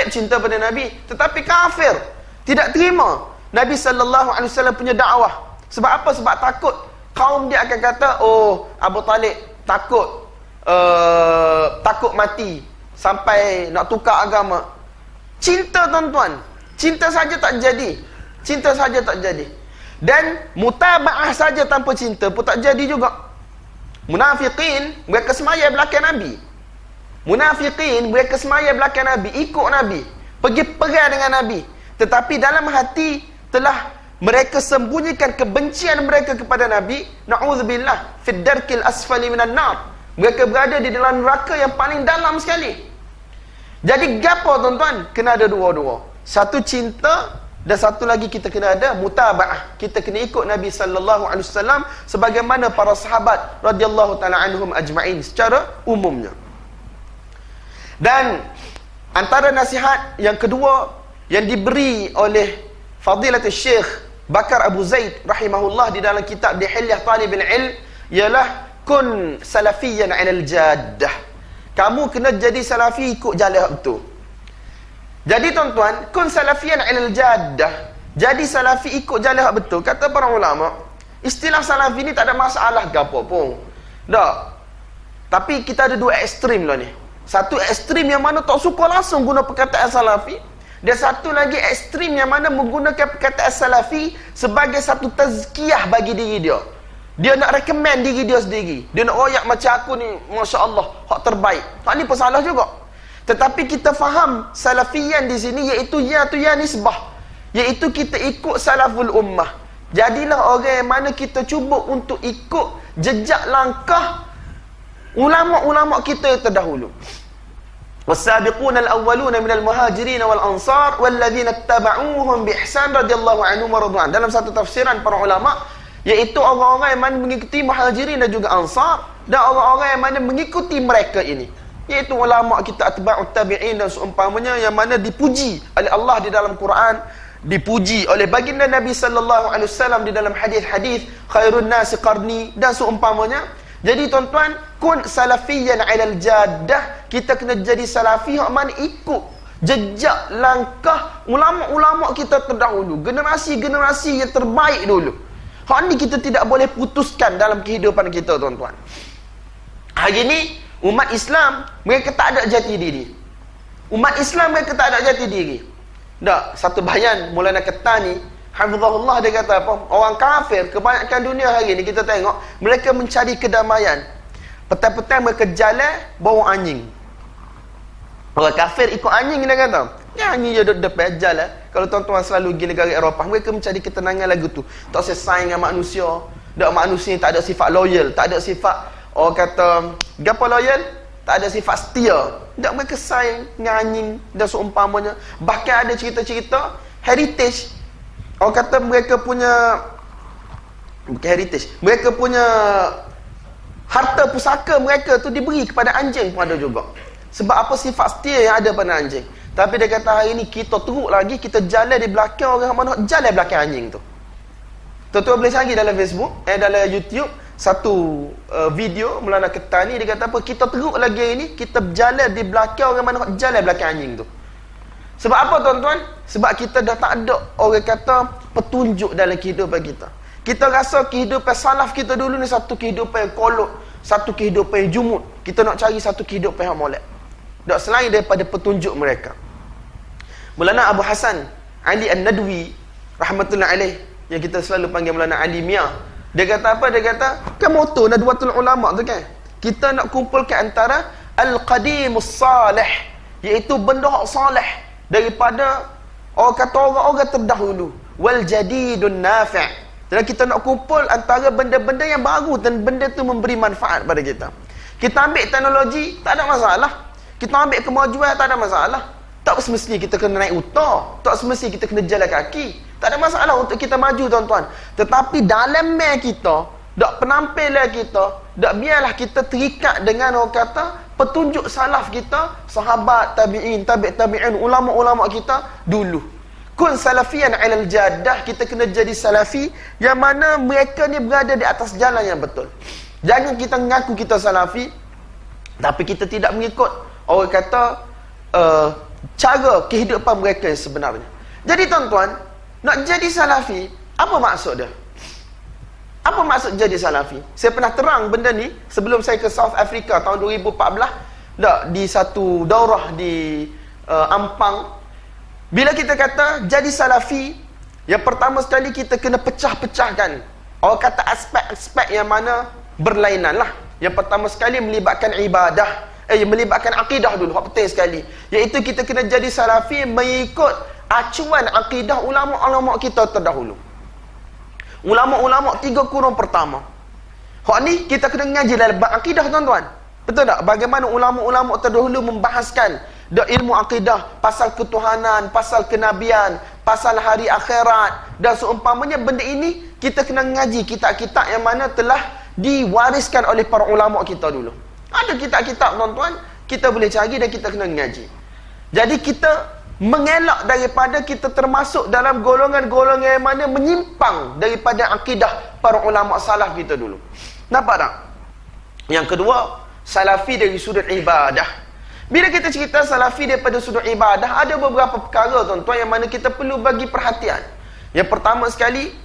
cinta pada Nabi, tetapi kafir, tidak terima Nabi SAW punya dakwah. Sebab apa? Sebab takut kaum dia akan kata, oh, Abu Talib takut mati sampai nak tukar agama. Cinta, tuan-tuan, cinta saja tak jadi. Cinta saja tak jadi. Dan mutaba'ah saja tanpa cinta pun tak jadi juga. Munafiqin, mereka semaya belakang Nabi. Munafiqin, mereka semaya belakang Nabi, ikut Nabi, pergi perang dengan Nabi. Tetapi dalam hati telah mereka sembunyikan kebencian mereka kepada Nabi. Na'udzubillah, fid darkil asfali minan nar. Mereka berada di dalam neraka yang paling dalam sekali. Jadi gapo, tuan-tuan? Kena ada dua-dua. Satu cinta, dan satu lagi kita kena ada mutaba'ah. Kita kena ikut Nabi sallallahu alaihi wasallam sebagaimana para sahabat radhiyallahu taala anhum ajma'in secara umumnya. Dan antara nasihat yang kedua yang diberi oleh Fadilatul Syekh Bakar Abu Zaid rahimahullah di dalam kitab Hilyah Talibil Ilm ialah kun salafiyan 'alal jaddah. Kamu kena jadi salafi ikut jalan betul. Jadi tuan-tuan, kun salafiyan 'alal jaddah. Jadi salafi ikut jalan betul. Kata para ulama, istilah salafi ni tak ada masalah ke apa pun. Tak. Tapi kita ada dua ekstrim lah ni. Satu ekstrim yang mana tak suka langsung guna perkataan salafi. Dan satu lagi ekstrim yang mana menggunakan perkataan salafi sebagai satu tazkiyah bagi diri dia. Dia nak recommend diri dia sendiri. Dia nak royak macam aku ni, Masya Allah, hak terbaik. Hak ni pun salah juga. Tetapi kita faham salafiyan di sini iaitu ya nisbah. Iaitu kita ikut salaful ummah. Jadilah orang yang mana kita cuba untuk ikut jejak langkah ulama-ulama kita yang terdahulu. Was-sabiquna al-awwaluna minal muhajirin wal ansar walladzina ittaba'uuhum bi ihsan radhiyallahu anhum wa radwan. Dalam satu tafsiran para ulama, iaitu orang-orang yang mana mengikuti muhajirin dan juga ansar, dan orang-orang yang mana mengikuti mereka ini, iaitu ulama kita atba'ut tabi'in dan seumpamanya, yang mana dipuji oleh Allah di dalam Quran, dipuji oleh baginda Nabi sallallahu alaihi wasallam di dalam hadis-hadis, khairun nasi qarni dan seumpamanya. Jadi tuan-tuan, kun salafiyan 'alal jaddah, kita kena jadi salafi hak mana ikut jejak langkah ulama-ulama kita terdahulu, generasi-generasi yang terbaik dulu. Hak ni kita tidak boleh putuskan dalam kehidupan kita, tuan-tuan. Hari ni umat Islam mereka tak ada jati diri. Umat Islam mereka tak ada jati diri. Tak, satu bayan Maulana Kettani hafizahullah, dia kata apa? Orang kafir kebanyakan dunia hari ni kita tengok mereka mencari kedamaian. Petang-petang mereka jalan bawa anjing. Orang kafir ikut anjing, dia kata. Ya, anjing dia duduk depan jalan. Kalau tuan-tuan selalu pergi negara Eropah, mereka mencari ketenangan lagu tu. Tak sesaing dengan manusia. Tak, manusia tak ada sifat loyal, tak ada sifat orang kata gapo loyal, tak ada sifat setia. Tak, mereka sayang dengan anjing dan seumpamanya. Bahkan ada cerita-cerita heritage. Orang kata mereka punya, bukan heritage, mereka punya harta pusaka mereka tu diberi kepada anjing pun ada juga. Sebab apa? Sifat setia yang ada pada anjing. Tapi dia kata hari ni kita teruk lagi, kita jalan di belakang orang mana jalan belakang anjing tu. Tuan-tuan boleh cari dalam Facebook, dalam YouTube, satu video Maulana Kettani, dia kata apa? Kita teruk lagi hari ni, kita berjalan di belakang orang mana jalan belakang anjing tu. Sebab apa, tuan-tuan? Sebab kita dah tak ada orang kata petunjuk dalam kehidupan kita. Kita rasa kehidupan salaf kita dulu ni satu kehidupan yang kolot, satu kehidupan yang jumud. Kita nak cari satu kehidupan yang molek. Tak selain daripada petunjuk mereka. Maulana Abu Hasan Ali An-Nadwi rahmatullahi alaih, yang kita selalu panggil Maulana Ali Mia, dia kata apa? Dia kata, kan moto Nadwatul Ulama tu kan, kita nak kumpulkan antara Al-Qadimus Salih, iaitu benda hak salih daripada orang kata orang-orang terdahulu, wal jadidun nafi'. Dan kita nak kumpul antara benda-benda yang baru dan benda tu memberi manfaat pada kita. Kita ambil teknologi, tak ada masalah. Kita ambil kemajuan, tak ada masalah. Tak semestinya kita kena naik unta, tak semestinya kita kena jalan kaki. Tak ada masalah untuk kita maju, tuan-tuan. Tetapi dalam man kita, dak penampilan kita, dak biarlah kita terikat dengan orang kata petunjuk salaf kita, sahabat, tabi'in, tabi'in, ulama-ulama kita dulu. Kun salafiyan 'alal jaddah, kita kena jadi salafi yang mana mereka ni berada di atas jalan yang betul. Jangan kita mengaku kita salafi tapi kita tidak mengikut orang kata cara kehidupan mereka yang sebenarnya. Jadi tuan-tuan, nak jadi salafi, apa maksud dia? Apa maksud jadi salafi? Saya pernah terang benda ni sebelum saya ke South Africa tahun 2014, di satu daurah di Ampang. Bila kita kata jadi salafi, yang pertama sekali kita kena pecah-pecahkan. Orang kata aspek-aspek yang mana berlainan lah. Yang pertama sekali melibatkan ibadah, melibatkan akidah dulu, hak penting sekali. Iaitu kita kena jadi salafi mengikut acuan akidah ulama-ulama kita terdahulu. Ulama-ulama 3 kurun pertama. Hak ni kita kena ngaji dalam akidah, tuan-tuan. Betul tak? Bagaimana ulama-ulama terdahulu membahaskan ilmu akidah, pasal ketuhanan, pasal kenabian, pasal hari akhirat dan seumpamanya. Benda ini kita kena ngaji kitab-kitab yang mana telah diwariskan oleh para ulama kita dulu. Ada kitab-kitab, tuan-tuan, kita boleh cari dan kita kena ngaji. Jadi kita mengelak daripada kita termasuk dalam golongan-golongan yang mana menyimpang daripada akidah para ulama salaf kita dulu. Nampak tak? Yang kedua, salafi dari sudut ibadah. Bila kita cerita salafi daripada sudut ibadah, ada beberapa perkara, tuan-tuan, yang mana kita perlu bagi perhatian. Yang pertama sekali,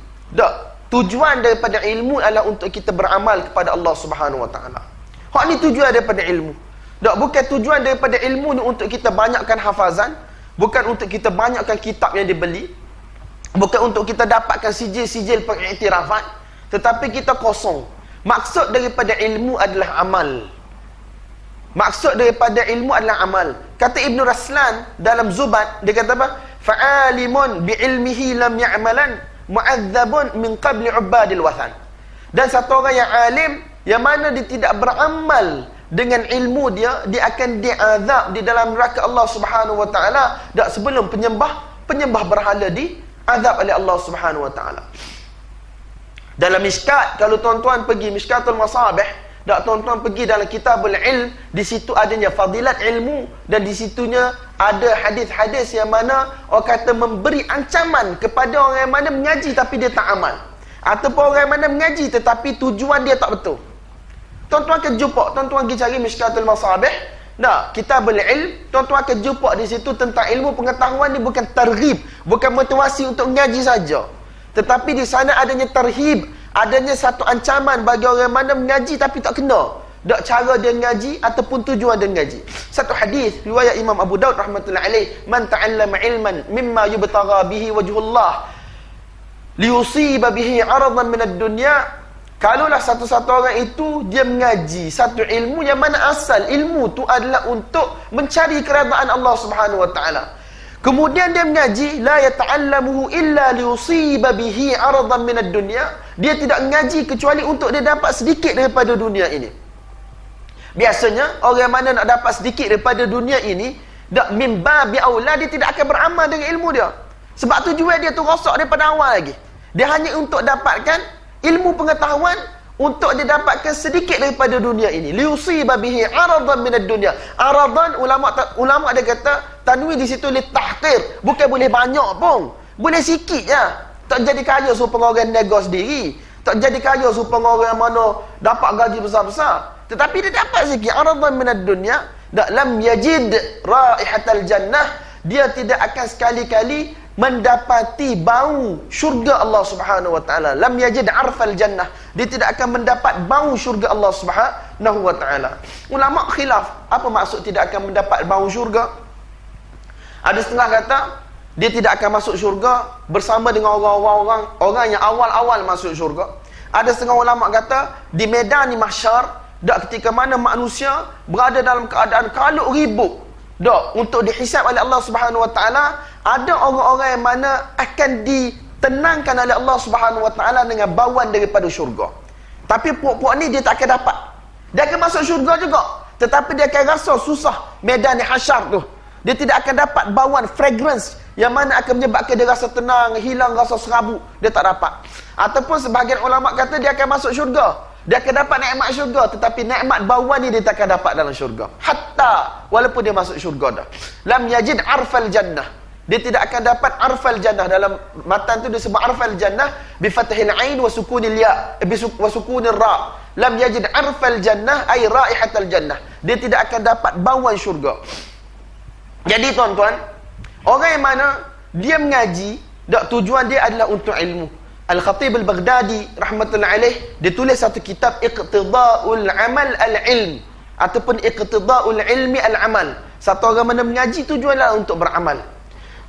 tujuan daripada ilmu adalah untuk kita beramal kepada Allah Subhanahu Wa Taala. Hak ni tujuan daripada ilmu. Bukan tujuan daripada ilmu ni untuk kita banyakkan hafazan, bukan untuk kita banyakkan kitab yang dibeli, bukan untuk kita dapatkan sijil-sijil pengiktirafan, tetapi kita kosong. Maksud daripada ilmu adalah amal. Maksud daripada ilmu adalah amal. Kata Ibn Raslan dalam Zubat, dia kata apa? Fa'alimun bi'ilmihi lam ya'malan mu'adzabun min qabli ubadil wathan. Dan satu orang yang alim, yang mana dia tidak beramal dengan ilmu dia, dia akan diazab di dalam neraka Allah Subhanahu Wa Taala sebelum penyembah berhala diazab oleh Allah Subhanahu Wa Taala. Dalam Mishkat, kalau tuan-tuan pergi Mishkatul Masabih, tuan-tuan pergi dalam Kitabul Ilm, di situ adanya fadilat ilmu, dan di situnya ada hadis-hadis yang mana orang kata memberi ancaman kepada orang yang mana mengaji tapi dia tak amal, ataupun orang yang mana mengaji tetapi tujuan dia tak betul. Tuan-tuan akan jumpa, tuan-tuan pergi cari Mishkatul Masabih, Kitabul Ilm, tuan-tuan akan jumpa di situ tentang ilmu pengetahuan ni bukan targhib, bukan motivasi untuk mengaji saja, tetapi di sana adanya tarhib, adanya satu ancaman bagi orang mana mengaji tapi tak kena cara dia mengaji ataupun tujuan dia mengaji. Satu hadis riwayat Imam Abu Daud rahmatullahi alaih, man ta'allama ilman mimma yubtagha bihi wajhullah liyusiba bihi 'aradan min ad-dunya. Kalaulah satu-satu orang itu dia mengaji satu ilmu yang mana asal ilmu tu adalah untuk mencari keredaan Allah Subhanahu Wa Taala, kemudian dia mengaji, la yata'allamuhu illa liyusiba bihi 'aradan min ad-dunya, dia tidak mengaji kecuali untuk dia dapat sedikit daripada dunia ini. Biasanya orang mana nak dapat sedikit daripada dunia ini, min babi aula dia tidak akan beramal dengan ilmu dia. Sebab tujuan dia tu rosak daripada awal lagi. Dia hanya untuk dapatkan ilmu pengetahuan, untuk dia dapatkan sedikit daripada dunia ini. Liyusiba bihi 'aradan min ad-dunya. 'Aradan, ulama dia kata tanwin di situ li tahqir, bukan boleh banyak pun, boleh sikit je. Tak jadi kaya supaya orang nego sendiri, tak jadi kaya supaya orang mana dapat gaji besar-besar, tetapi dia dapat sikit. 'Aradan min ad-dunya, lam yajid raihatal jannah, dia tidak akan sekali-kali mendapati bau syurga Allah Subhanahu Wa Taala. Lam yajid arfal jannah, dia tidak akan mendapat bau syurga Allah Subhanahu Wa Taala. Ulama khilaf, apa maksud tidak akan mendapat bau syurga? Ada setengah kata dia tidak akan masuk syurga bersama dengan orang yang awal-awal masuk syurga. Ada setengah ulama kata di medan mahsyar, ketika mana manusia berada dalam keadaan kaluk ribut, untuk dihisab oleh Allah Subhanahu Wa Taala, ada orang-orang yang mana akan ditenangkan oleh Allah Subhanahu Wa Taala dengan bauan daripada syurga. Tapi puak-puak ni dia tak akan dapat. Dia akan masuk syurga juga, tetapi dia akan rasa susah medan hasyar tu. Dia tidak akan dapat bauan fragrance yang mana akan menyebabkan dia rasa tenang, hilang rasa serabut, dia tak dapat. Ataupun sebahagian ulama kata dia akan masuk syurga, dia akan dapat nikmat syurga, tetapi nikmat bauan ni dia tak akan dapat dalam syurga. Hatta walaupun dia masuk syurga dah. Lam yajid arfal jannah, dia tidak akan dapat arfal jannah. Dalam matan tu disebut arfal jannah bi fathil ain wa sukunil ya wa sukunir ra. Lam yajid arfal jannah ay raihatal jannah, dia tidak akan dapat bauan syurga. Jadi tuan-tuan, orang yang mana dia mengaji, tujuan dia adalah untuk ilmu. Al-Khatib Al-Baghdadi rahmatullahi alaih, dia tulis satu kitab Iqtida'ul Amal Al-Ilm ataupun Iqtida'ul Ilmi Al-Amal. Satu orang mana mengaji tujuanlah untuk beramal.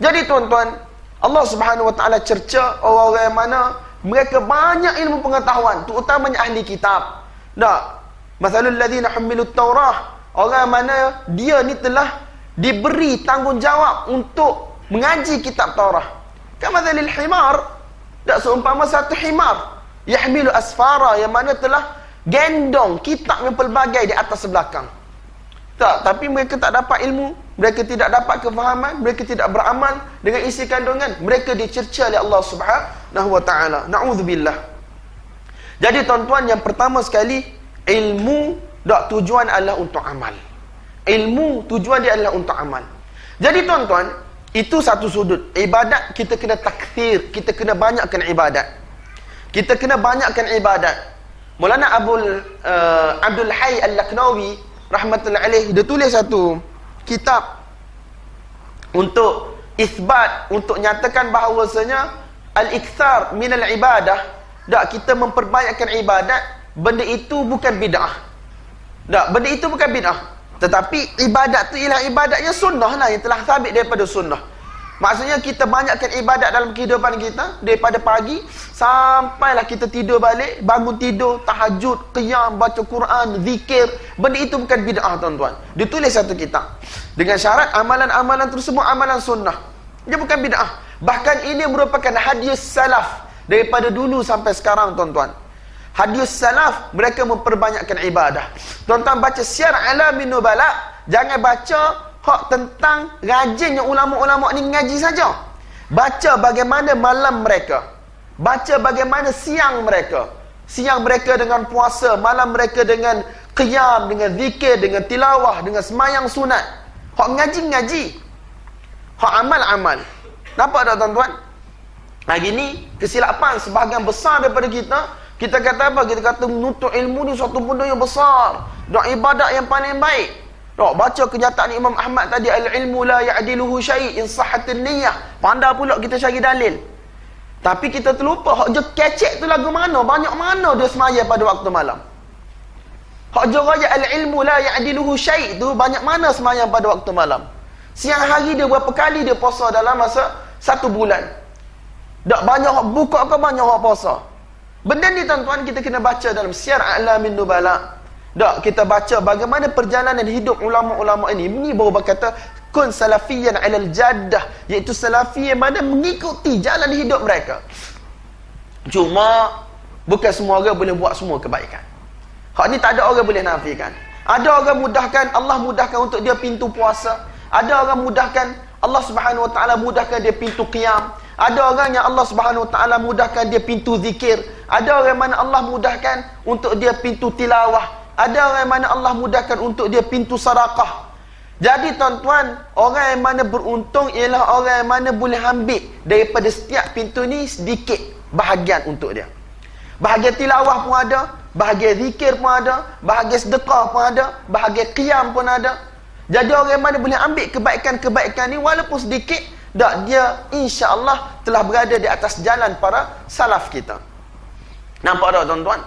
Jadi tuan-tuan, Allah Subhanahu wa taala cerca orang-orang yang mana mereka banyak ilmu pengetahuan, terutamanya ahli kitab. Tak? Masalul ladzina humilut Taurah, orang mana dia ni telah diberi tanggungjawab untuk mengaji kitab Taurah. Kama dzalil himar, tak seumpama satu himar yahmilu asfara, yang mana telah gendong kitab yang pelbagai di atas belakang. Tak, tapi mereka tak dapat ilmu, mereka tidak dapat kefahaman, mereka tidak beramal dengan isi kandungan, mereka dicerca oleh Allah Subhanahu wa taala. Na'udzubillah. Jadi tuan-tuan, yang pertama sekali, ilmu tak tujuan adalah untuk amal. Ilmu tujuan dia adalah untuk amal. Jadi tuan-tuan, itu satu sudut. Ibadat kita kena takthir, kita kena banyakkan ibadat. Kita kena banyakkan ibadat. Maulana Abdul Hayy Al-Laknawi rahmatullahi alaih, dia tulis satu kitab untuk isbat, untuk nyatakan bahawasanya al-iktsar min al-ibadah, tak, kita memperbanyakkan ibadat, benda itu bukan bid'ah. Tak, benda itu bukan bid'ah. Tetapi ibadat tu ialah ibadat yang sunnah lah, yang telah sabit daripada sunnah. Maksudnya kita banyakkan ibadat dalam kehidupan kita, daripada pagi sampailah kita tidur balik, bangun tidur, tahajud, qiyam, baca Quran, zikir. Benda itu bukan bid'ah tuan-tuan. Dia tulis satu kitab dengan syarat amalan-amalan tersebut amalan sunnah. Dia bukan bid'ah. Bahkan ini merupakan hadius salaf daripada dulu sampai sekarang tuan-tuan. Hadius salaf, mereka memperbanyakkan ibadah. Tuan-tuan baca Syiar A'lamin Nubala, jangan baca hak tentang rajinnya ulama-ulama ni ngaji saja. Baca bagaimana malam mereka, baca bagaimana siang mereka. Siang mereka dengan puasa, malam mereka dengan qiyam, dengan zikir, dengan tilawah, dengan semayang sunat. Hak ngaji-ngaji, hak amal-amal. Nampak tak tuan-tuan? Hari ni kesilapan sebahagian besar daripada kita. Kita kata apa? Kita kata menuntut ilmu ni suatu benda yang besar, dan ibadat yang paling baik. Tak, baca kenyataan Imam Ahmad tadi, al-ilmu la ya'diluhu syai' in sahhatin niyyah. Pandai pula kita cari dalil. Tapi kita terlupa hak je kecek tu lagu mana, banyak mana dia semaya pada waktu malam. Hak je raya al-ilmu la ya'diluhu syai' tu banyak mana semaya pada waktu malam. Siang hari dia berapa kali dia puasa dalam masa satu bulan. Tak banyak hak buka ke banyak hak puasa. Benda ni tuan-tuan kita kena baca dalam Syiar A'lamin Nubala. Tak, kita baca bagaimana perjalanan hidup ulama-ulama ini. Ini baru berkata kun salafiyan 'alal jaddah, iaitu salafi yang mana mengikuti jalan hidup mereka. Cuma bukan semua orang boleh buat semua kebaikan. Hak ni tak ada orang boleh nafikan. Ada orang mudahkan, Allah mudahkan untuk dia pintu puasa. Ada orang mudahkan, Allah Subhanahu wa taala mudahkan dia pintu qiyam. Ada orang yang Allah Subhanahu wa taala mudahkan dia pintu zikir. Ada orang mana Allah mudahkan untuk dia pintu tilawah. Ada orang yang mana Allah mudahkan untuk dia pintu sedekah. Jadi tuan-tuan, orang yang mana beruntung ialah orang yang mana boleh ambil daripada setiap pintu ni sedikit bahagian untuk dia. Bahagian tilawah pun ada, bahagian zikir pun ada, bahagian sedekah pun ada, bahagian qiyam pun ada. Jadi orang yang mana boleh ambil kebaikan-kebaikan ni walaupun sedikit, dak, dia insya-Allah telah berada di atas jalan para salaf kita. Nampak tak tuan-tuan?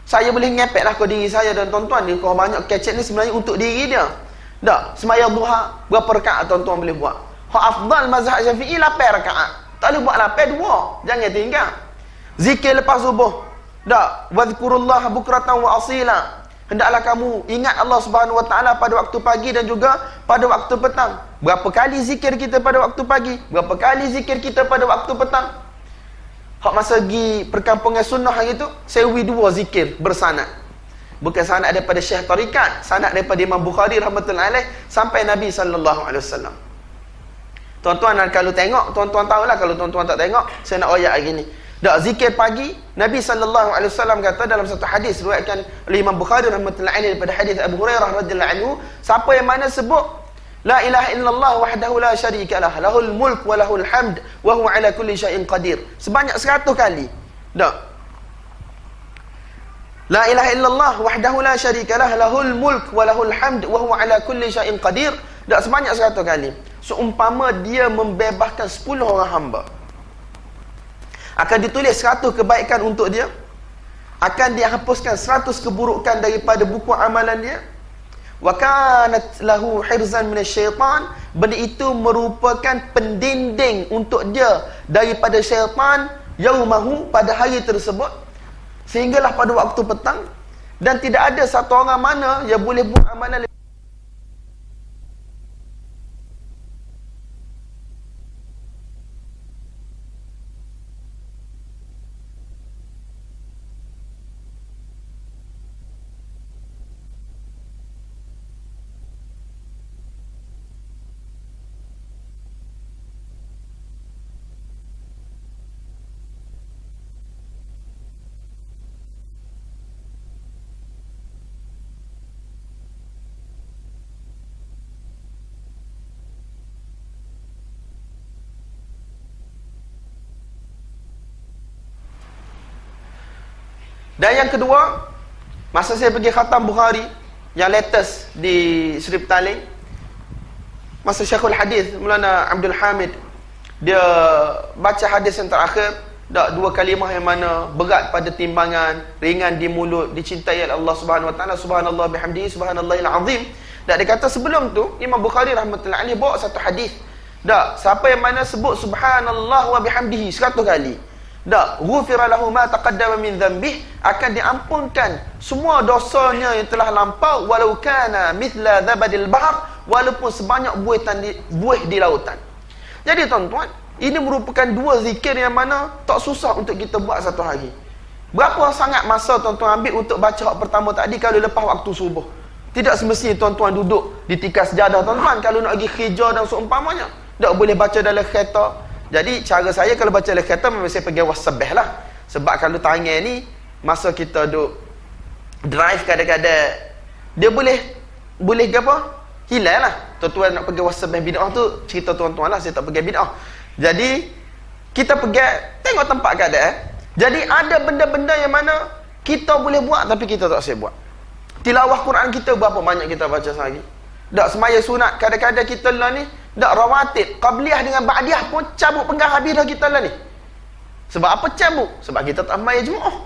Saya boleh ngepek lah ke diri saya dan tuan-tuan ni, kalau banyak kecek ni sebenarnya untuk diri dia. Tak, sembahyang duha berapa rakaat tuan-tuan boleh buat? Hak afdal mazhab Syafi'i 8 rakaat. Tak boleh buat 8, 2. Jangan tinggal. Zikir lepas subuh. Tak, wadhkurullaha bukratan wa asila. Hendaklah kamu ingat Allah Subhanahu wa taala pada waktu pagi dan juga pada waktu petang. Berapa kali zikir kita pada waktu pagi? Berapa kali zikir kita pada waktu petang? Hak masa pergi perkampungan sunnah hari tu, sewi 2 zikir bersanad. Bukan sanad daripada Syekh Tarikat, sanad daripada Imam Bukhari rahmatullahi alaih sampai Nabi sallallahu alaihi wasallam. Tuan-tuan kalau tengok, tuan-tuan tahulah. Kalau tuan-tuan tak tengok, saya nak ayat hari ni. Dak, zikir pagi, Nabi sallallahu alaihi wasallam kata dalam satu hadis riwayatkan oleh Imam Bukhari rahmatullahi alaih daripada hadis Abu Hurairah radhiyallahu anhu, siapa yang mana sebut la ilaha illallah wahdahu la syarika lah, lahul mulk wa lahul hamd wa huwa ala kulli syai'in qadir, sebanyak 100 kali. Tak, la ilaha illallah wahdahu la syarika lah, lahul mulk wa lahul hamd wa huwa ala kulli syai'in qadir. Tak, sebanyak 100 kali. Seumpama dia membebaskan 10 orang hamba. akan ditulis 100 kebaikan untuk dia, akan dihapuskan 100 keburukan daripada buku amalan dia. Wa kanat lahu hirzan minasyaitan, benda itu merupakan pendinding untuk dia daripada syaitan yaumahu, pada hari tersebut, sehinggalah pada waktu petang, dan tidak ada satu orang mana yang boleh buat amalan. Dan yang kedua, masa saya pergi khatam Bukhari yang latest di Sri Petaling, masa Syekhul Hadis Maulana Abdul Hamid, dia baca hadis yang terakhir, dak 2 kalimah yang mana berat pada timbangan, ringan di mulut, dicintai oleh Allah Subhanahu wa taala, subhanallah bihamdihi subhanallahil azim. Dak dia kata sebelum tu Imam Bukhari rahmatullahi alaihi bawa satu hadis. Dak siapa yang mana sebut subhanallah wa bihamdihi 100 kali, dak ghufira lahu ma taqaddama min dhanbih, akan diampunkan semua dosanya yang telah lampau, walau kana mithla zabadil bahr, walaupun sebanyak buih di lautan. Jadi tuan-tuan, ini merupakan 2 zikir yang mana tak susah untuk kita buat satu hari. Berapa sangat masa tuan-tuan ambil untuk baca hak pertama tadi kalau lepas waktu subuh? Tidak semestinya tuan-tuan duduk di tikar sejadah tuan-tuan kalau nak pergi kerja dan seumpamanya. Tak boleh baca dalam kereta. Jadi cara saya kalau baca dalam kereta memang saya pergi wasabih lah. Sebab kalau tangan ni masa kita duduk drive kadang-kadang dia boleh ke apa? Hilang lah. Tuan-tuan nak pergi wasabih bid'ah tu cerita tuan-tuan lah, saya tak pergi bid'ah. Jadi kita pergi tengok tempat keadaan. Jadi ada benda-benda yang mana kita boleh buat tapi kita tak boleh buat. Tilawah Quran kita berapa banyak kita baca sehari? Tak semaya sunat kadang-kadang kita lah ni, tak rawatib, qabliyah dengan ba'diyah pun cabut penggang habis dah kita lah ni. Sebab apa cabut? Sebab kita tak semaya Jumaat.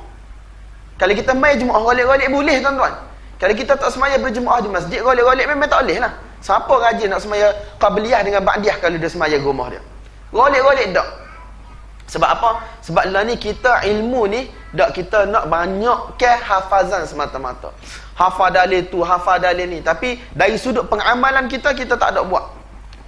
Kalau kita semaya Jumaat golek-golek boleh tuan-tuan. Kalau kita tak semaya berjemaah di masjid, golek-golek memang tak boleh lah. Siapa rajin nak semaya qabliyah dengan ba'diyah kalau dia semaya rumah dia? Golek-golek tak. Sebab apa? Sebab lah ni kita ilmu ni tak kita nak banyak ke hafazan semata-mata. Hafal dalil tu, hafal dalil ni. Tapi dari sudut pengamalan kita tak ada buat.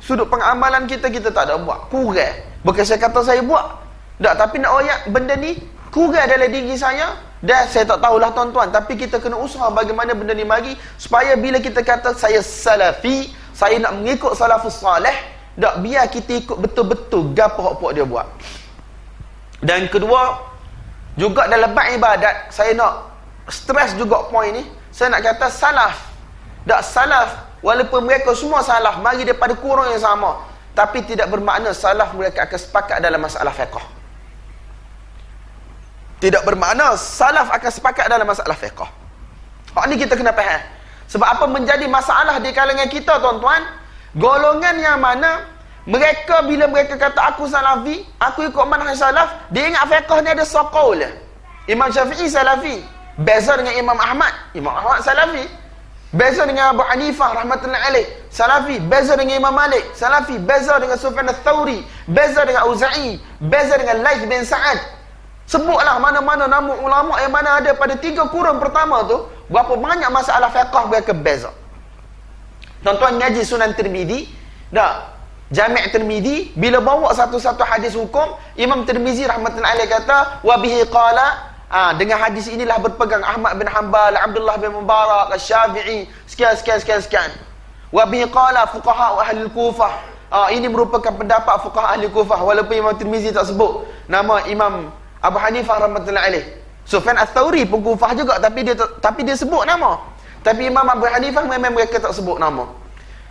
Sudut pengamalan kita tak ada buat. Kurang. Bukan saya kata saya buat. Tak, tapi nak ayat benda ni kurang dalam diri saya. Dan saya tak tahulah tuan-tuan. Tapi kita kena usaha bagaimana benda ni mari. Supaya bila kita kata saya salafi, saya nak mengikut salafus salih. Tak, biar kita ikut betul-betul gapo-gapo dia buat. Dan kedua, juga dalam bab ibadat, saya nak stress juga poin ni. Saya nak kata salaf. Tak, salaf, walaupun mereka semua salaf, mari daripada kurung yang sama, tapi tidak bermakna salaf mereka akan sepakat dalam masalah fiqh. Tidak bermakna salaf akan sepakat dalam masalah fiqh. Hak ni kita kena faham. Sebab apa menjadi masalah di kalangan kita tuan-tuan? Golongan yang mana mereka bila mereka kata aku salafi, aku ikut manhaj salaf, dia ingat fiqh ni ada saqaul. Imam Syafi'i salafi, beza dengan Imam Ahmad. Imam Ahmad salafi. Beza dengan Abu Hanifah rahmatullahi alaih, salafi. Beza dengan Imam Malik, salafi. Beza dengan Sufyan al-Thawri, beza dengan Auza'i, beza dengan Laith bin Sa'ad. Sebutlah mana-mana nama ulama yang mana ada pada 3 kurun pertama tu, berapa banyak masalah fiqh mereka beza. Tuan-tuan ngaji Sunan Tirmizi, dah Jami' Tirmizi, bila bawa satu-satu hadis hukum, Imam Tirmizi rahmatullahi alaih kata wa bihi qala, dengan hadis inilah berpegang Ahmad bin Hanbal, Abdullah bin Mubarak, Syafi'i, sekian. Wa bihi qala fuqaha ahli Kufah. Ini merupakan pendapat fuqaha ahli Kufah, walaupun Imam Tirmizi tak sebut nama Imam Abu Hanifah rahmatullahi alaih. Sufyan al-Thawri pun Kufah juga, tapi dia sebut nama. Tapi Imam Abu Hanifah memang mereka tak sebut nama.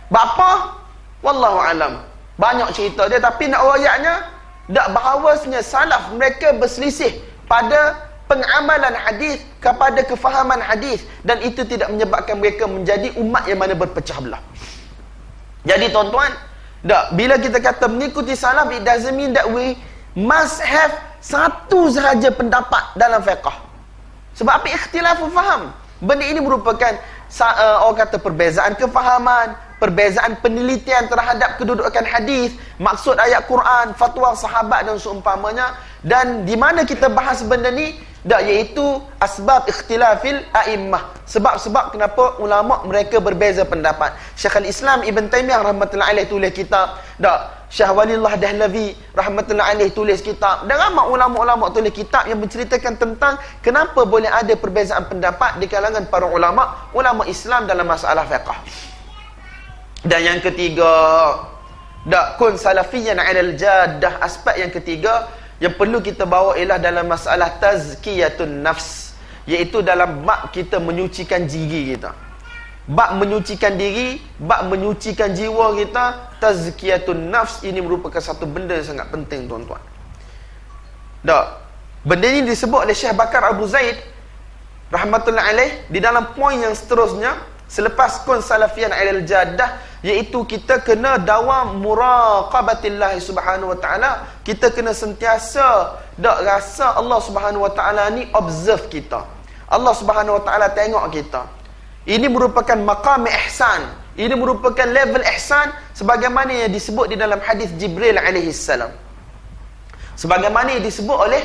Bapa wallahu alam. Banyak cerita dia, tapi nak ayatnya tak bahawasnya salaf mereka berselisih pada pengamalan hadis kepada kefahaman hadis, dan itu tidak menyebabkan mereka menjadi umat yang mana berpecah belah. Jadi tuan-tuan, tak, bila kita kata mengikuti salaf, it doesn't mean that we must have satu sahaja pendapat dalam fiqh. Sebab apa? Ikhtilafu faham. Benda ini merupakan orang kata perbezaan kefahaman, perbezaan penelitian terhadap kedudukan hadis, maksud ayat Quran, fatwa sahabat dan seumpamanya. Dan di mana kita bahas benda ni? Iaitu asbab ikhtilafil a'immah. Sebab-sebab kenapa ulama mereka berbeza pendapat. Syekhul Islam Ibn Taymiyah rahmatullahi alaih tulis kitab. Syekh Walillah Dahlavi rahmatullahi alaih tulis kitab. Dan ramai ulama-ulama tulis kitab yang menceritakan tentang kenapa boleh ada perbezaan pendapat di kalangan para ulama Islam dalam masalah fiqh. Dan yang ketiga, kun salafiyyan 'alal jaddah. Aspek yang ketiga yang perlu kita bawa ialah dalam masalah tazkiyatun nafs, iaitu dalam bab kita menyucikan diri kita. Bab menyucikan diri, bab menyucikan jiwa kita, tazkiyatun nafs ini merupakan satu benda yang sangat penting, tuan-tuan. Benda ini disebut oleh Syekh Bakar Abu Zaid rahmatullahi alaih di dalam poin yang seterusnya selepas kun salafiyan 'alal jaddah, iaitu kita kena dawam muraqabatillah subhanahu wa ta'ala. Kita kena sentiasa rasa Allah subhanahu wa ta'ala ni observe kita. Allah subhanahu wa ta'ala tengok kita. Ini merupakan maqam ihsan. Ini merupakan level ihsan sebagaimana yang disebut di dalam hadis Jibril alaihi salam. Sebagaimana yang disebut oleh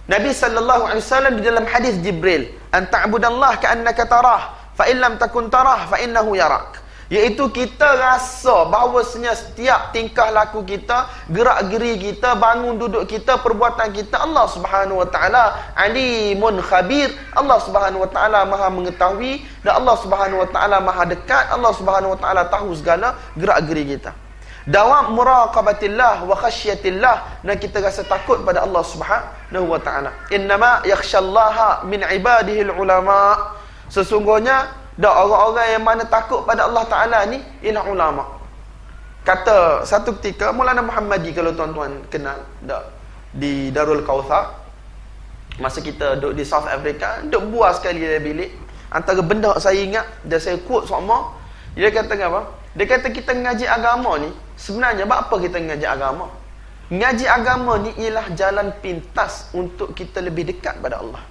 Nabi sallallahu alaihi wasallam di dalam hadis Jibril, an ta'budallaha ka'annaka tarah, fa in lam takun tarah fa innahu yarak. Iaitu kita rasa bahawasanya setiap tingkah laku kita, gerak-geri kita, bangun duduk kita, perbuatan kita, Allah subhanahu wa ta'ala alimun khabir. Allah subhanahu wa ta'ala maha mengetahui, dan Allah subhanahu wa ta'ala maha dekat. Allah subhanahu wa ta'ala tahu segala gerak-geri kita. Dawam muraqabatillah wa khasyatillah, dan kita rasa takut pada Allah subhanahu wa ta'ala. Innama yakhshallaha min ibadihil ulama. Sesungguhnya orang-orang yang mana takut pada Allah Ta'ala ni ialah ulama. Kata satu ketika Maulana Muhammadi, kalau tuan-tuan kenal, di Darul Kauthar, masa kita duduk di South Africa, duduk buah sekali dalam bilik. Antara benda saya ingat dan saya quote semua, dia kata apa? Dia kata kita ngaji agama ni, sebenarnya apa kita ngaji agama? Ngaji agama ni ialah jalan pintas untuk kita lebih dekat pada Allah.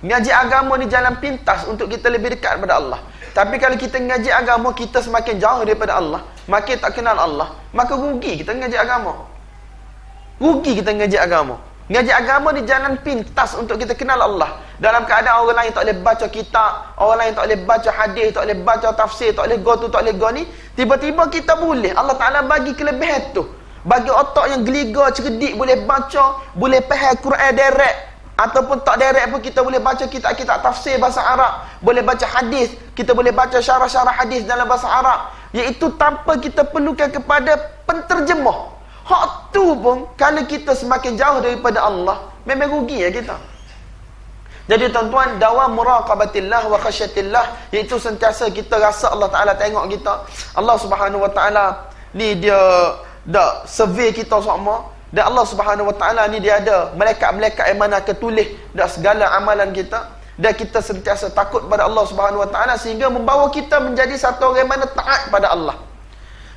Ngaji agama ni jalan pintas untuk kita lebih dekat pada Allah. Tapi kalau kita ngaji agama, kita semakin jauh daripada Allah, makin tak kenal Allah, maka rugi kita ngaji agama. Rugi kita ngaji agama. Ngaji agama ni jalan pintas untuk kita kenal Allah. Dalam keadaan orang lain tak boleh baca kitab, orang lain tak boleh baca hadis, tak boleh baca tafsir, tak boleh go tu, tak boleh go ni, tiba-tiba kita boleh. Allah Ta'ala bagi kelebihan tu. Bagi otak yang geliga, cerdik, boleh baca, boleh faham Quran direct. Ataupun tak direct pun kita boleh baca kitab-kitab tafsir bahasa Arab, boleh baca hadis, kita boleh baca syarah-syarah hadis dalam bahasa Arab, iaitu tanpa kita perlukan kepada penterjemah. Hak tu pun kalau kita semakin jauh daripada Allah, memang rugi ya kita. Jadi tuan-tuan, dawam muraqabatillah wa khasyatillah, iaitu sentiasa kita rasa Allah Ta'ala tengok kita. Allah Subhanahu wa Ta'ala ni dia dah survey kita semua. Dan Allah Subhanahu wa Ta'ala ni dia ada malaikat-malaikat yang mana akan tulis dah segala amalan kita. Dan kita sentiasa takut pada Allah Subhanahu wa Ta'ala, sehingga membawa kita menjadi satu orang yang mana taat pada Allah.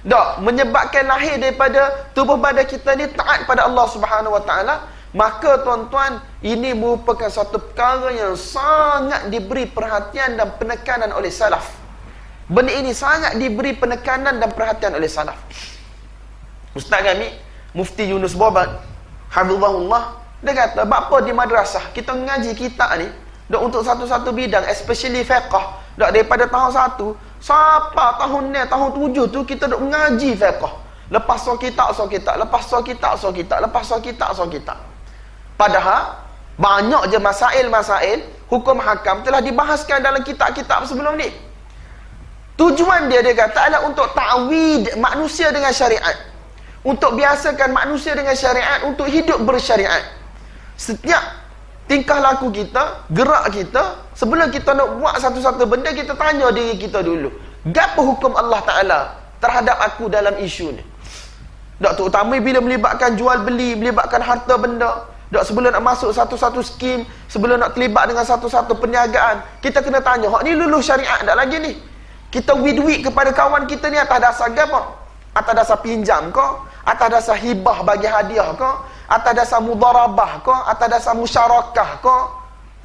Dah menyebabkan lahir daripada tubuh badan kita ni taat pada Allah Subhanahu wa Ta'ala. Maka tuan-tuan, ini merupakan satu perkara yang sangat diberi perhatian dan penekanan oleh salaf. Benda ini sangat diberi penekanan dan perhatian oleh salaf. Ustaz kami Mufti Yunus Bobat hafizahullah, dia kata, bapa di madrasah kita ngaji kitab ni untuk satu-satu bidang, especially fiqh, daripada tahun 1 sampai tahun 7 tu kita duk ngaji fiqh. Lepas so kitab, lepas so kitab. Padahal banyak je masail-masail hukum hakam telah dibahaskan dalam kitab-kitab sebelum ni. Tujuan dia kata adalah untuk ta'wid manusia dengan syariat, untuk biasakan manusia dengan syariat, untuk hidup bersyariat. Setiap tingkah laku kita, gerak kita, sebelum kita nak buat satu-satu benda, kita tanya diri kita dulu, apa hukum Allah Ta'ala terhadap aku dalam isu ni? Terutama bila melibatkan jual beli, melibatkan harta benda. Sebelum nak masuk satu-satu skim, sebelum nak terlibat dengan satu-satu perniagaan, kita kena tanya, hak ni lulus syariat tak lagi ni? Kita duit kepada kawan kita ni atas dasar apa? Atas dasar pinjam ke? Atas dasar hibah bagi hadiah ke? atas dasar mudharabah ke, atas dasar musyarakah ke.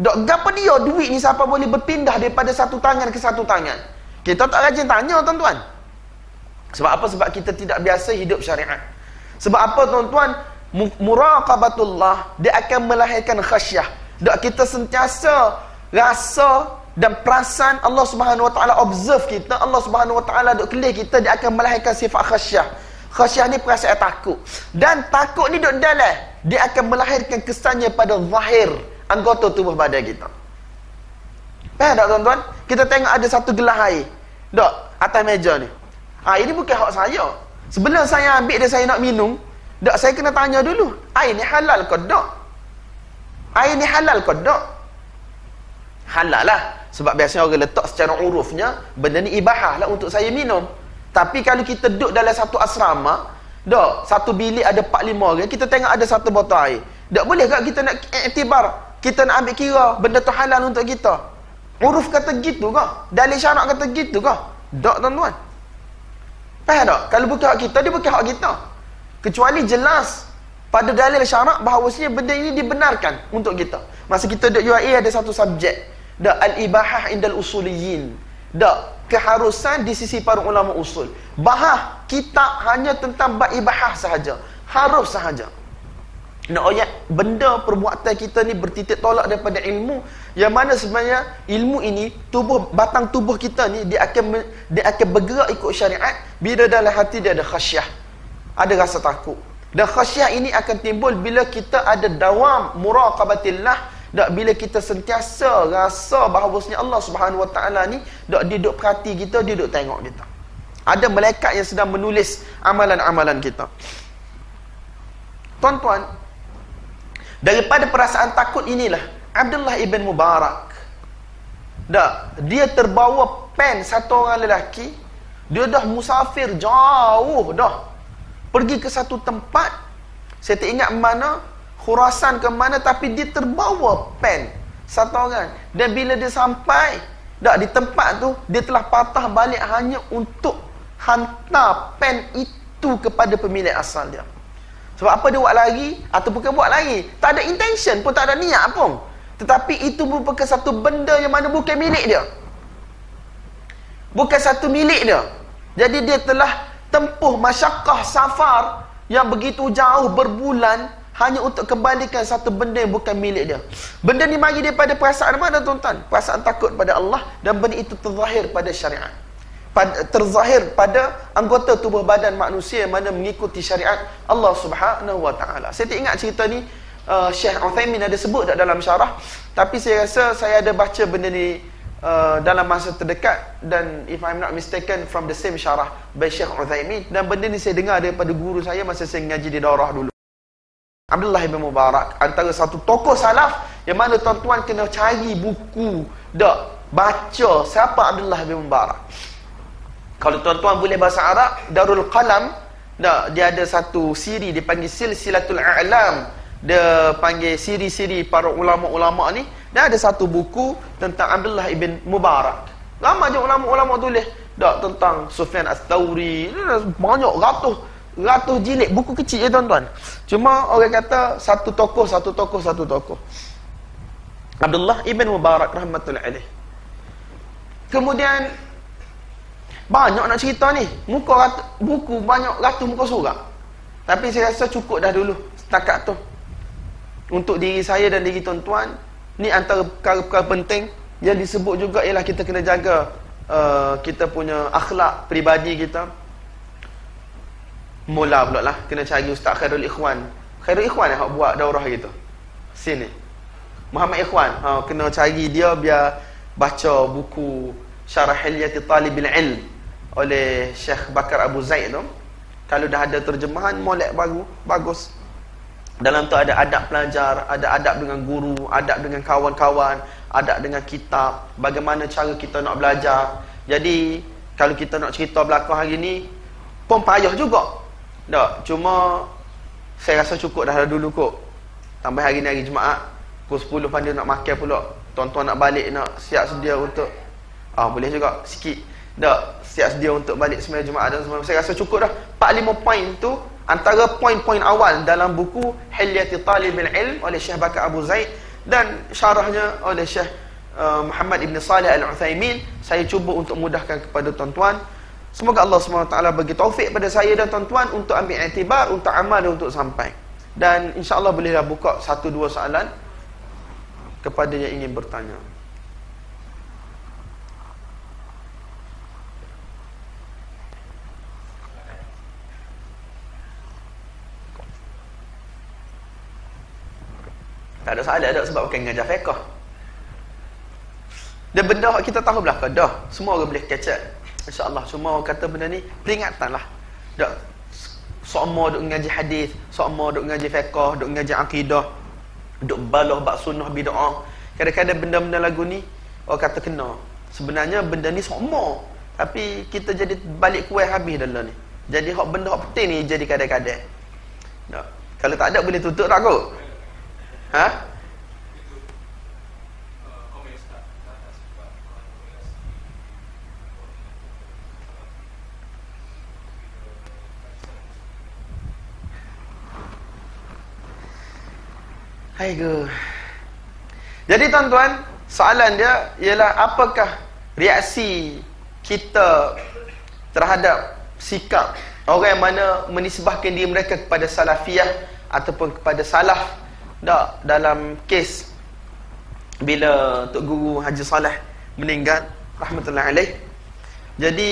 Dok, gapo dia duit ni siapa boleh berpindah daripada satu tangan ke satu tangan? Kita tak rajin tanya, tuan-tuan. Sebab apa? Sebab kita tidak biasa hidup syariat. Sebab apa, tuan-tuan? Muraqabatullah, dia akan melahirkan khasyah. Dok, kita sentiasa rasa dan perasan Allah Subhanahu Wa Taala observe kita, Allah Subhanahu Wa Taala duk kelih kita, dia akan melahirkan sifat khasyah. Khasyah ni perasaan takut. Dan takut ni duk dalam, dia akan melahirkan kesannya pada zahir anggota tubuh badan kita. Faham tak, tuan-tuan? Kita tengok ada satu gelas air, dok, atas meja ni. Ini bukan hak saya. Sebelum saya ambil dia, saya nak minum, dok, saya kena tanya dulu, air ni halal ke tak? Air ni halal ke tak? Halal lah. Sebab biasanya orang letak secara urufnya, benda ni ibahah lah untuk saya minum. Tapi kalau kita duduk dalam satu asrama, dok, satu bilik ada 4-5 orang, kita tengok ada satu botol air. Dok, boleh tak kita nak iktibar, kita nak ambil kira benda tu halal untuk kita? Uruf kata gitu ke? Dalil syarak kata gitu ke? Dok, tuan-tuan. Faham tak? Kalau bukan hak kita, dia bukan hak kita. Kecuali jelas pada dalil syarak bahawasanya benda ini dibenarkan untuk kita. Masa kita duduk UAE ada satu subjek, dak, al-ibahah indal usuliyin. Dak, keharusan di sisi para ulama usul. Bahah kita hanya tentang bab ibahah sahaja, harus sahaja. Nak ayat benda perbuatan kita ni bertitik tolak daripada ilmu, yang mana sebenarnya ilmu ini, batang tubuh kita ni, dia akan bergerak ikut syariat bila dalam hati dia ada khasyah, ada rasa takut. Dan khasyah ini akan timbul bila kita ada dawam muraqabatillah, dak, bila kita sentiasa rasa bahawasanya Allah Subhanahu Wa Taala ni, dak, dia duk perhati kita, dia duk tengok kita. Ada malaikat yang sedang menulis amalan-amalan kita. Tuan-tuan, daripada perasaan takut inilah Abdullah ibn Mubarak, dak, dia terbawa pen satu orang lelaki, dia dah musafir jauh dah, pergi ke satu tempat, saya tak ingat mana, Khurasan ke mana, tapi dia terbawa pen satu orang. Dan bila dia sampai dak di tempat tu, dia telah patah balik hanya untuk hantar pen itu kepada pemilik asal dia. Sebab apa dia buat lagi? Atau bukan buat lagi, tak ada intention pun, tak ada niat pun, tetapi itu merupakan satu benda yang mana bukan milik dia, bukan satu milik dia. Jadi dia telah tempuh masyakkah safar yang begitu jauh berbulan hanya untuk kembalikan satu benda yang bukan milik dia. Benda ni mari daripada perasaan mana, tuan-tuan? Perasaan takut pada Allah, dan benda itu terzahir pada syariat, terzahir pada anggota tubuh badan manusia yang mana mengikuti syariat Allah Subhanahu Wa Taala. Saya tak ingat cerita ni, Syekh Uthaymin ada sebut tak dalam syarah, tapi saya rasa saya ada baca benda ni dalam masa terdekat, dan if I'm not mistaken from the same syarah by Syekh Uthaymin. Dan benda ni saya dengar daripada guru saya masa saya ngaji di daurah dulu. Abdullah ibn Mubarak antara satu tokoh salaf yang mana tuan-tuan kena cari buku, dak, baca siapa Abdullah ibn Mubarak. Kalau tuan-tuan boleh bahasa Arab, Darul Qalam, dak, dia ada satu siri dipanggil Silsilatul A'lam, dia panggil siri-siri para ulama-ulama ni. Dan ada satu buku tentang Abdullah ibn Mubarak. Ramai je ulama-ulama tulis dak, tentang Sufyan Ats-Tsauri, banyak ratus jilid, buku kecil je, tuan-tuan. Cuma orang kata satu tokoh Abdullah ibn Mubarak rahmatullahi alaih. Kemudian banyak nak cerita ni, buku banyak ratus muka surat, tapi saya rasa cukup dah dulu setakat tu untuk diri saya dan diri tuan-tuan. Ni antara perkara-perkara penting yang disebut juga, ialah kita kena jaga kita punya akhlak peribadi kita. Mula pula lah kena cari Ustaz Khairul Ikhwan yang buat daurah gitu sini, Muhammad Ikhwan. Kena cari dia, biar baca buku Syarah Hilyati Talibil Ilm oleh Syekh Bakar Abu Zaid tu. Kalau dah ada terjemahan molek baru, bagus. Dalam tu ada adab pelajar, ada adab dengan guru, adab dengan kawan-kawan, adab dengan kitab, bagaimana cara kita nak belajar. Jadi kalau kita nak cerita belakang hari ni pun payah juga. Tak, cuma saya rasa cukup dah dulu kot. Tambah hari ni hari Jumaat, pukul 10 pandai nak makan pula. Tuan-tuan nak balik, nak siap sedia untuk boleh juga sikit. Tak, siap sedia untuk balik sembahyang Jumaat dan semua. Saya rasa cukup dah. 4-5 poin tu antara poin-poin awal dalam buku Hilyati Talibil Ilm oleh Syekh Bakar Abu Zaid dan syarahnya oleh Syekh Muhammad Ibn Salih Al-Uthaymin. Saya cuba untuk mudahkan kepada tuan-tuan. Semoga Allah SWT bagi taufik pada saya dan tuan-tuan untuk ambil iktibar, untuk amal dan untuk sampai. Dan insya-Allah bolehlah buka 1-2 soalan kepada yang ingin bertanya. Tak ada soalan tak, sebab bukan mengajar fiqh. Dan benda kita tahu belakang dah. Semua orang boleh catch up. InsyaAllah. Cuma orang kata benda ni peringatan lah. Dak semua duk ngaji hadis, semua duk ngaji fiqh, duk ngaji akidah, duk balah bab sunnah bid'ah. Kadang-kadang benda-benda lagu ni orang kata kena. Sebenarnya benda ni semua, tapi kita jadi balik kuih habis dalam ni. Jadi hak benda hak penting ni jadi kadang-kadang. Dak. Kalau tak ada boleh tutup tak kot? Ha? Aigoo. Jadi tuan-tuan, soalan dia ialah apakah reaksi kita terhadap sikap orang yang mana menisbahkan diri mereka kepada salafiyah ataupun kepada salaf dalam kes bila Tok Guru Haji Saleh meninggal rahmatullahi alaih. Jadi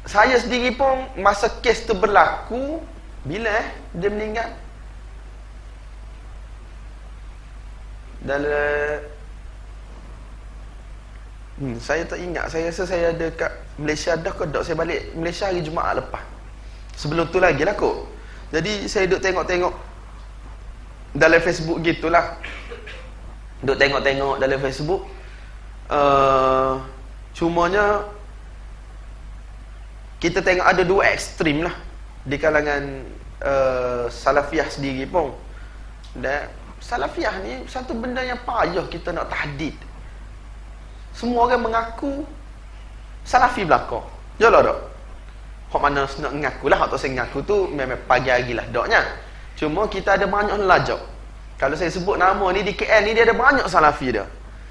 saya sendiri pun masa kes tu berlaku, bila dia meninggal, dalam saya tak ingat. Saya rasa saya ada kat Malaysia dah ke tak. Saya balik Malaysia hari Jumaat lepas. Sebelum tu lagi lah kot. Jadi saya duduk tengok-tengok dalam Facebook gitulah. Duduk tengok-tengok dalam Facebook. Cumanya kita tengok ada dua ekstrim lah di kalangan salafiyah sendiri pun. Dan salafiyah ni satu benda yang payah kita nak tahdid. Semua orang mengaku salafi belakang. Yalah tak? Hak mana nak mengaku lah. Hak tak saya mengaku tu memang pagi hari lah daknya. Cuma kita ada banyak lajak. Kalau saya sebut nama ni di KL ni, dia ada banyak salafi dia.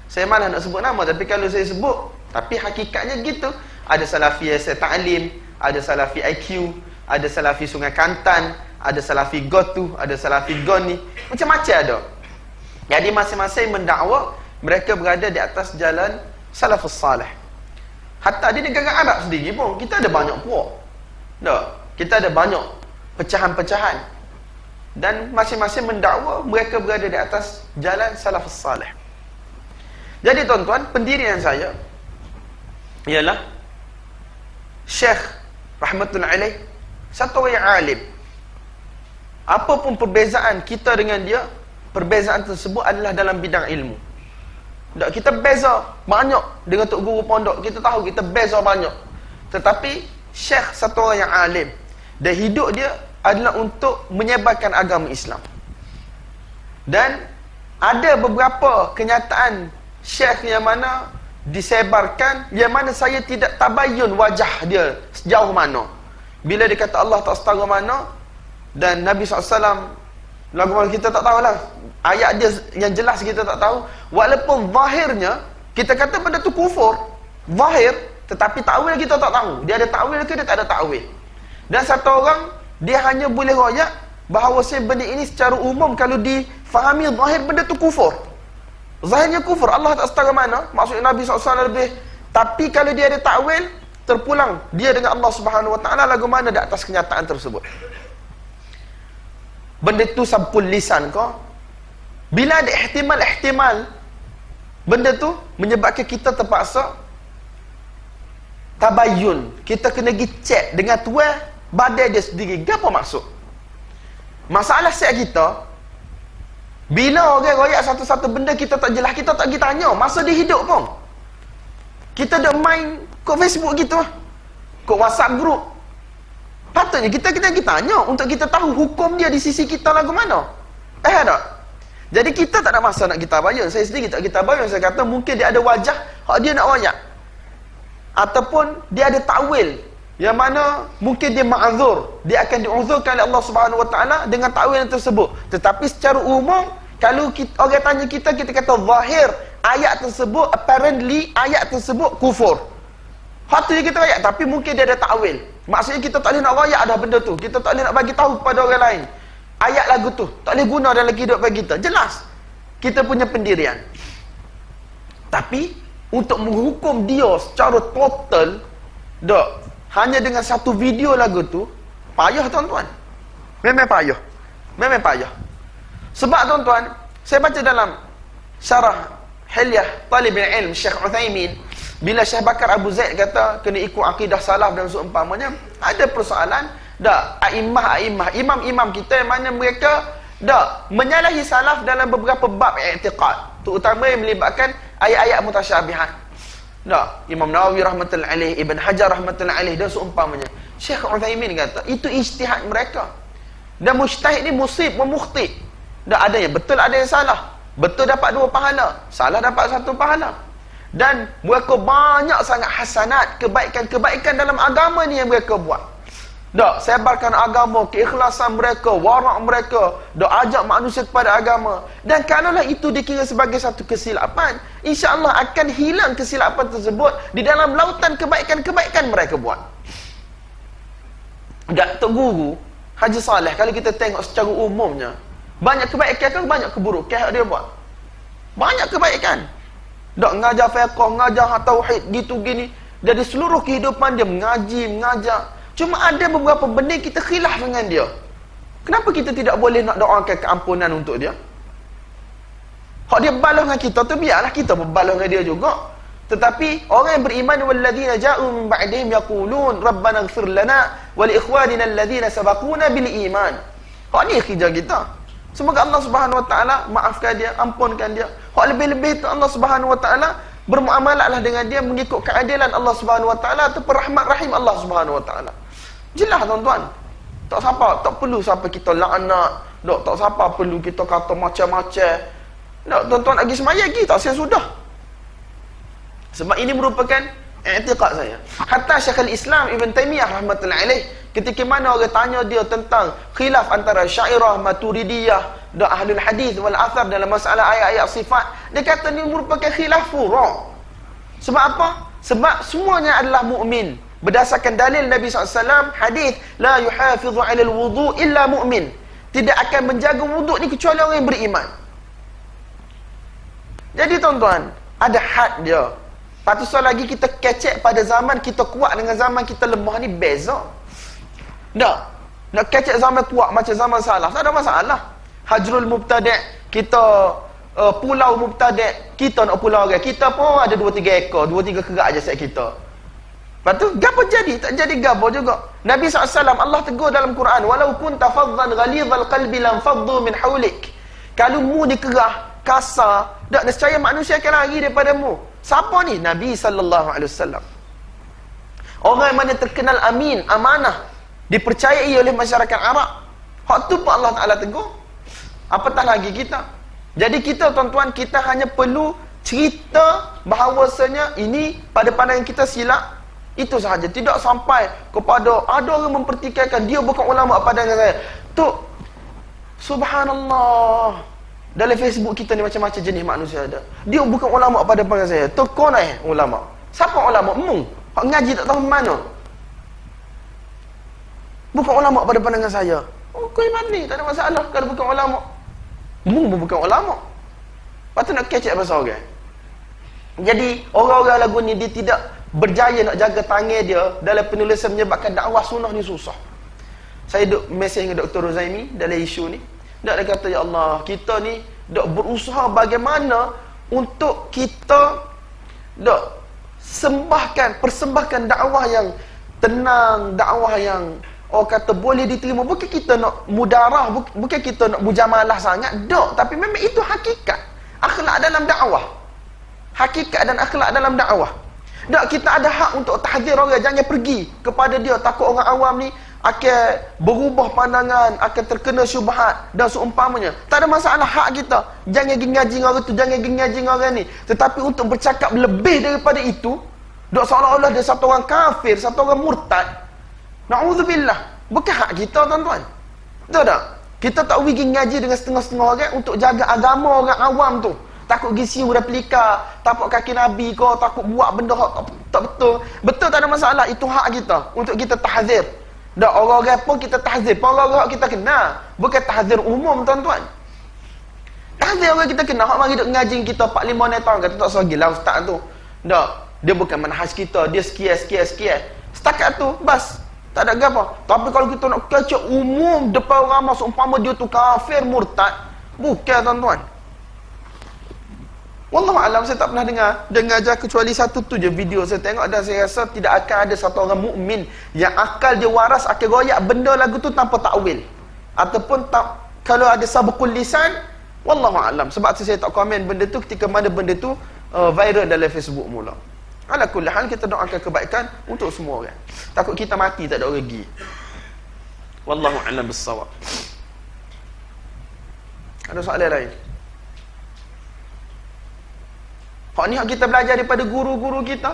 Saya malah nak sebut nama, tapi kalau saya sebut, tapi hakikatnya gitu. Ada salafi Asal Ta'lim, ada salafi IQ, ada salafi Sungai Kantan, ada salafi Gotu, ada salafi Goni, macam-macam ada. Jadi masing-masing mendakwa mereka berada di atas jalan salafus salih. Hatta di negara Arab sendiri pun kita ada banyak puak. Tak? Kita ada banyak pecahan-pecahan. Dan masing-masing mendakwa mereka berada di atas jalan salafus salih. Jadi tuan-tuan, pendirian saya ialah Syekh rahmatullahi alaih, satu orang yang alim. Apapun perbezaan kita dengan dia, perbezaan tersebut adalah dalam bidang ilmu. Tak, kita beza banyak dengan Tok Guru Pondok. Kita tahu kita beza banyak. Tetapi Syekh satu orang yang alim. Dan hidup dia adalah untuk menyebarkan agama Islam. Dan ada beberapa kenyataan Syekh yang mana disebarkan, yang mana saya tidak tabayun wajah dia sejauh mana. Bila dia kata Allah tak setara mana, dan Nabi SAW, lagu mana kita tak tahulah, ayat dia yang jelas kita tak tahu. Walaupun zahirnya kita kata benda tu kufur zahir, tetapi takwil kita tak tahu. Dia ada takwil ke dia tak ada takwil. Dan satu orang dia hanya boleh royak bahawa benda ini secara umum kalau difahami zahir benda tu kufur. Zahirnya kufur, Allah tak setara mana, maksudnya Nabi SAW lebih. Tapi kalau dia ada takwil, terpulang dia dengan Allah Subhanahu Wa Taala lagu mana di atas kenyataan tersebut. Benda tu sampul lisan kau. Bila ada ihtimal benda tu menyebabkan kita terpaksa tabayun. Kita kena pergi cek dengan tuan badai dia sendiri. Apa maksud? Masalah set kita, bila orang royak satu-satu benda kita tak jelas, kita tak pergi tanya masa dia hidup pun. Kita dah main kat Facebook gitu, kat WhatsApp group. Patutnya kita kena pergi tanya untuk kita tahu hukum dia di sisi kita lagu mana. Tak? Jadi kita tak ada masa nak kita bayar. Saya sendiri tak kita bayar. Saya kata mungkin dia ada wajah hak dia nak royak, ataupun dia ada takwil yang mana mungkin dia ma'zur, dia akan diuzurkan oleh Allah Subhanahu Wa Taala dengan takwil tersebut. Tetapi secara umum, kalau kita, orang tanya kita kata zahir ayat tersebut, apparently ayat tersebut kufur. Hak tu kita ayat, tapi mungkin dia ada takwil. Maksudnya kita tak boleh nak rayak dah benda tu. Kita tak boleh nak bagi tahu kepada orang lain. Ayat lagu tu tak boleh guna dalam kehidupan kita. Jelas kita punya pendirian. Tapi untuk menghukum dia secara total, dok, hanya dengan satu video lagu tu, payah tuan-tuan. Memang payah. Memang payah. Sebab tuan-tuan, saya baca dalam syarah Hilyah Talibul Ilm Syekh Uthaymin, bila Syekh Bakar Abu Zaid kata kena ikut akidah salaf dan seumpamanya, ada persoalan dak a'immah, imam-imam kita yang mana mereka dak menyalahi salaf dalam beberapa bab i'tiqad, terutama yang melibatkan ayat-ayat mutasyabihat. Dak, Imam Nawawi rahmatullahi alaih, Ibn Hajar rahmatullahi alaih dan seumpamanya. Syekh Uthaymin kata itu ijtihad mereka. Dan mujtahid ni musib wa mukhti. Dak, ada yang betul, ada yang salah. Betul dapat 2 pahala, salah dapat 1 pahala. Dan mereka banyak sangat hasanat, kebaikan-kebaikan dalam agama ni yang mereka buat. Dak, sebarkan agama, keikhlasan mereka, warak mereka, dak ajak manusia kepada agama. Dan kalaulah itu dikira sebagai satu kesilapan, insya-Allah akan hilang kesilapan tersebut di dalam lautan kebaikan-kebaikan mereka buat. Datuk Guru Haji Saleh, kalau kita tengok secara umumnya, banyak kebaikan ke banyak keburukan dia buat? Banyak kebaikan. Dak ngajar fiqh, ngajar tauhid, gitu gini. Jadi seluruh kehidupan dia mengaji, mengajar. Cuma ada beberapa benda kita khilaf dengan dia. Kenapa kita tidak boleh nak doakan keampunan untuk dia? Hak dia balas dengan kita tu, biarlah kita berbalas dengan dia juga. Tetapi orang yang beriman, walladzina ja'u min ba'dihim yaqulun rabbana ighfir lana wa li ikhwanina alladhina sabaquna bil iman. Hak ni kerja kita. Semoga Allah Subhanahu Wa Taala maafkan dia, ampunkan dia. Hak lebih-lebih tu Allah Subhanahu Wa Taala bermuamalatlah dengan dia mengikut keadilan Allah Subhanahu Wa Taala atau rahmat rahim Allah Subhanahu Wa Taala. Jelas tuan-tuan. Tak siapa, tak perlu siapa kita laknat. Tak siapa perlu kita kata macam-macam. Tuan-tuan lagi semaya lagi tak saya sudah. Sebab ini merupakan i'tiqad saya. Hatta Syekhul Islam Ibn Taymiyah rahmatullahi alaih, ketika mana orang tanya dia tentang khilaf antara Syairah, Maturidiyah dan Ahlul Hadis wal Athar dalam masalah ayat-ayat sifat, dia kata ni merupakan khilaf furu'. Sebab apa? Sebab semuanya adalah mukmin. Berdasarkan dalil Nabi SAW, hadis la yuhafizu 'ala al-wudu' illa mu'min. Tidak akan menjaga wuduk ni kecuali orang yang beriman. Jadi tuan-tuan, ada had dia. Lepas tu lagi kita kecek pada zaman kita kuat dengan zaman kita lemah ni beza. Nak kecek zaman kuat macam zaman salaf, tak ada masalah. Hajrul mubtadi', kita pulau mubtadi', kita nak pulau orang. Kita pun ada 2-3 ekor, 2-3 kerak aja set kita. Lepas tu gapo jadi? Tak jadi gapo juga. Nabi SAW Allah tegur dalam Quran, walau kunta faddan ghalidhal qalbi lam faddu min hawlik. Kalau mu dikerah, kasar, tak nescaya manusia akan lari daripadamu. Siapa ni? Nabi SAW. Orang yang mana terkenal amin, amanah, dipercayai oleh masyarakat Arab. Hak tu pun Allah Ta'ala tegur. Apatah lagi kita. Jadi kita tuan-tuan, kita hanya perlu cerita bahawasanya ini pada pandangan kita silap. Itu sahaja. Tidak sampai kepada ada orang mempertikaikan dia bukan ulama pandangan saya. Tu subhanallah. Dalam Facebook kita ni macam-macam jenis manusia ada. Dia bukan ulama pada pandangan saya. Tu konai ulama. Siapa ulama? Mu. Hak ngaji tak tahu mana. Bukan ulama pada pandangan saya. Oh, kau iman ni, tak ada masalah kalau bukan ulama. Mu bukan ulama. Patut nak kecek pasal orang. Jadi orang-orang lagu ni dia tidak berjaya nak jaga tangan dia dalam penulisan menyebabkan dakwah sunnah ni susah. Saya duk mesej dengan Dr. Rozaimi dalam isu ni. Dia kata, ya Allah, kita ni duk berusaha bagaimana untuk kita duk persembahkan dakwah yang tenang, dakwah yang orang kata boleh diterima. Bukan kita nak mudarah, bukan kita nak mujamalah sangat, tapi memang itu hakikat akhlak dalam dakwah. Hakikat dan akhlak dalam dakwah. Kita ada hak untuk tahzir orang, jangan pergi kepada dia, takut orang awam ni akan berubah pandangan, akan terkena syubhat dan seumpamanya. Tak ada masalah, hak kita. Jangan pergi ngaji dengan orang tu, jangan pergi ngaji dengan orang ni. Tetapi untuk bercakap lebih daripada itu, seolah-olah dia satu orang kafir, satu orang murtad, Na'udzubillah. Bukan hak kita, tuan-tuan. Betul tak? Kita tak pergi ngaji dengan setengah-setengah orang untuk jaga agama orang awam tu. Takut pergi siu replika, tapak kaki Nabi ke, takut buat benda tak betul. Betul, tak ada masalah. Itu hak kita. Untuk kita tahzir. Dak orang-orang pun kita tahzir. Orang-orang kita kenal. Bukan tahzir umum, tuan-tuan. Tahzir orang kita kenal. Hak mari duk ngaji kita 4-5 tahun. Kata tak seragi lah ustaz tu. Dak. Dia bukan manhaj kita. Dia sekian. Setakat tu, bas. Tak ada apa. Tapi kalau kita nak kecek umum depan ramai seumpama dia tu kafir, murtad. Bukan, tuan-tuan. Wallahualam, saya tak pernah dengar ajar kecuali satu tu je video saya tengok, dan saya rasa tidak akan ada satu orang mukmin yang akal dia waras akan royak benda lagu tu tanpa takwil. Ataupun kalau ada sabqul lisan, wallahualam. Sebab tu saya tak komen benda tu ketika mana benda tu viral dalam Facebook mula. Ala kulli hal, kita doakan kebaikan untuk semua orang. Takut kita mati tak ada regi. Wallahualam bissawab. Ada soalan lain? Hak ni hak kita belajar daripada guru-guru kita.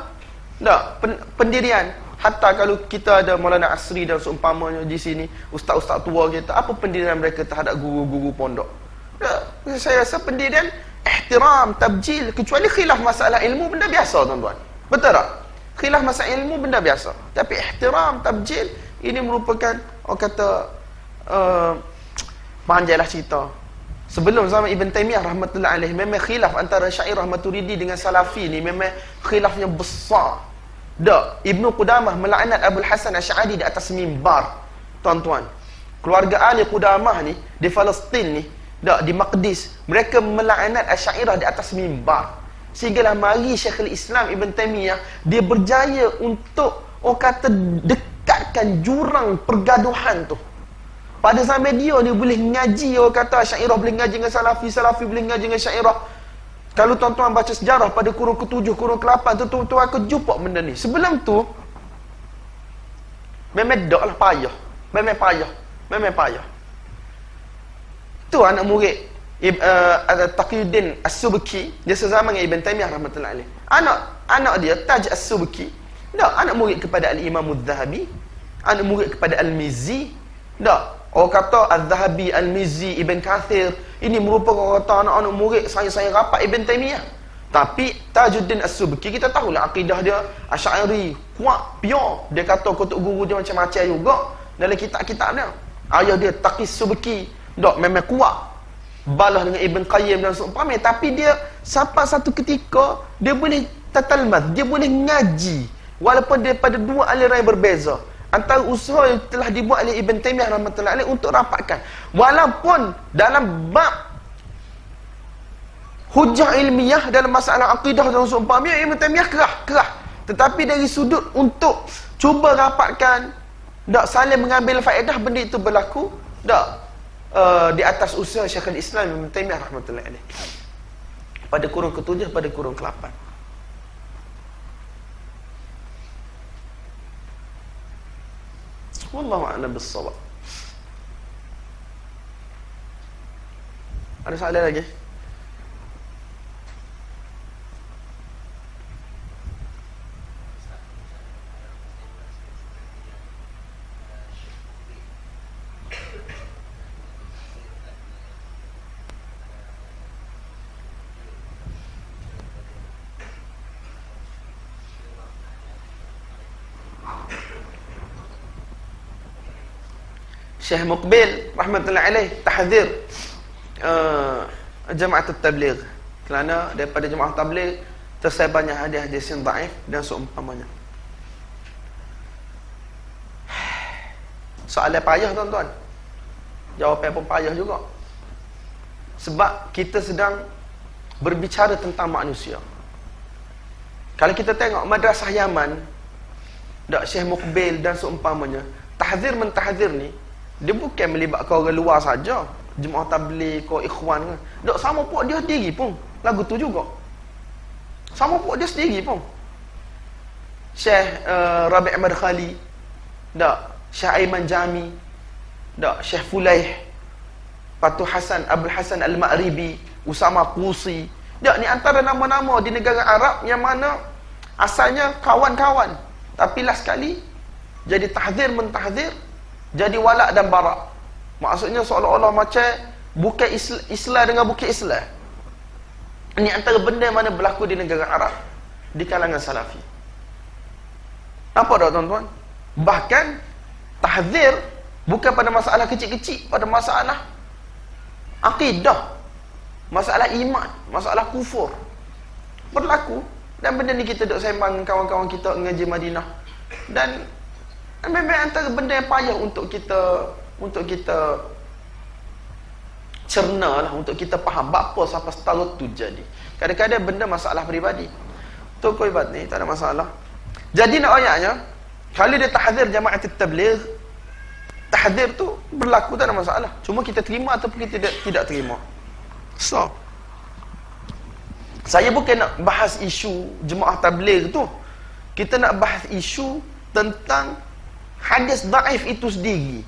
Tak, pendirian. Hatta kalau kita ada Maulana Asri dan seumpamanya di sini, ustaz-ustaz tua kita, apa pendirian mereka terhadap guru-guru pondok? Tak, saya rasa pendirian ihtiram, tabjil, kecuali khilaf masalah ilmu benda biasa, tuan-tuan. Betul tak? Khilaf masalah ilmu benda biasa. Tapi ihtiram, tabjil, ini merupakan orang kata panjanglah cerita. Sebelum zaman Ibn Taymiyah rahmatullah alaih, memang khilaf antara Syairah Maturidi dengan Salafi ni memang khilafnya besar. Dak, Ibnu Qudamah melaknat Abul Hasan Asy'ari di atas mimbar. Tuan-tuan, keluarga Ali Qudamah ni di Palestin ni, dak, di Maqdis, mereka melaknat Asy'ariyah di atas mimbar. Sehinggalah mari Syekhul Islam Ibn Taymiyah dia berjaya untuk orang kata dekatkan jurang pergaduhan tu. Pada zaman dia ni boleh ngaji, orang kata Asy'ariyah boleh ngaji dengan Salafi, Salafi boleh ngaji dengan Asy'ariyah. Kalau tuan-tuan baca sejarah pada kurun ke-7, kurun ke-8 tu, tuan-tuan akan jumpa benda ni. Sebelum tu memang dak lah payah. Memang payah. Tu anak murid Taqiyuddin As-Subki, dia sezaman dengan Ibn Taymiyah rahmatullah alaih. Anak dia Taj As-Subki, dak, anak murid kepada Al-Imam Az-Zahabi, anak murid kepada Al-Mizzi. Dak, orang kata Az-Zahabi, Al-Mizzi, Ibn Kathir, ini merupakan orang kata anak-anak murid saya rapat Ibn Taymiyah. Tapi Tajuddin As-Subki, kita tahulah akidah dia Asy'ari, kuat, pure. Dia kata kutuk guru dia macam-macam juga dalam kitab-kitab dia. Ayah dia Taqi Subki, dak, memang kuat. Balah dengan Ibn Qayyim dan seumpamanya. Tapi dia sampai satu ketika dia boleh tatalmaz, dia boleh ngaji walaupun daripada dua aliran yang berbeza. Antara usaha yang telah dibuat oleh Ibn Taymiyah rahmatullah alaih untuk rapatkan, walaupun dalam bab hujah ilmiah dalam masalah akidah dan seumpamanya Ibn Taymiyah kerah. Tetapi dari sudut untuk cuba rapatkan, dak, saling mengambil faedah, benda itu berlaku dak di atas usaha Syekhul Islam Ibn Taymiyah rahmatullah alaih pada kurun ke-7, pada kurun ke-8. Wallahu a'lam bissawab. Ada soalan lagi? Syekh Muqbil rahmatullah alaih tahzir Jemaah Tabligh, kerana daripada Jemaah Tabligh tersebarnya hadis-hadis yang dhaif dan seumpamanya. Soalan payah, tuan-tuan. Jawapan pun payah juga. Sebab kita sedang berbicara tentang manusia. Kalau kita tengok madrasah Yaman, dak, Syekh Muqbil dan seumpamanya, tahzir mentahzir ni, dia bukan melibatkan orang luar saja, Jemaah Tabligh ko ikhwan kan. Dak, sama pun dia sendiri pun lagu tu juga. Sama pun dia sendiri pun. Syekh Rabi' Madkhali, dak, Syekh Aiman Jami, dak, Syekh Fulaih, Patu Hasan, Abdul Hasan Al-Ma'ribi, Usama Qusi. Dak, ni antara nama-nama di negara Arab yang mana asalnya kawan-kawan, tapi last sekali jadi tahzir mentahzir, jadi walak dan barak. Maksudnya seolah-olah macam bukan Islam dengan bukan Islam. Ini antara benda mana berlaku di negara Arab di kalangan Salafi. Apa tak tuan-tuan? Bahkan tahzir bukan pada masalah kecil-kecil, pada masalah akidah, masalah iman, masalah kufur berlaku. Dan benda ni kita duk sembang dengan kawan-kawan kita mengaji Madinah. Dan memang antara benda yang payah untuk kita cerna lah, untuk kita faham apa sampai setara tu jadi. Kadang-kadang benda masalah peribadi. Tokoh ibadat ni tak ada masalah. Jadi nak ayatnya, kalau dia tahzir jamaah tabligh, tahzir tu berlaku tak ada masalah. Cuma kita terima ataupun kita tidak terima. So, saya bukan nak bahas isu jemaah tabligh tu. Kita nak bahas isu tentang hadis daif itu sendiri.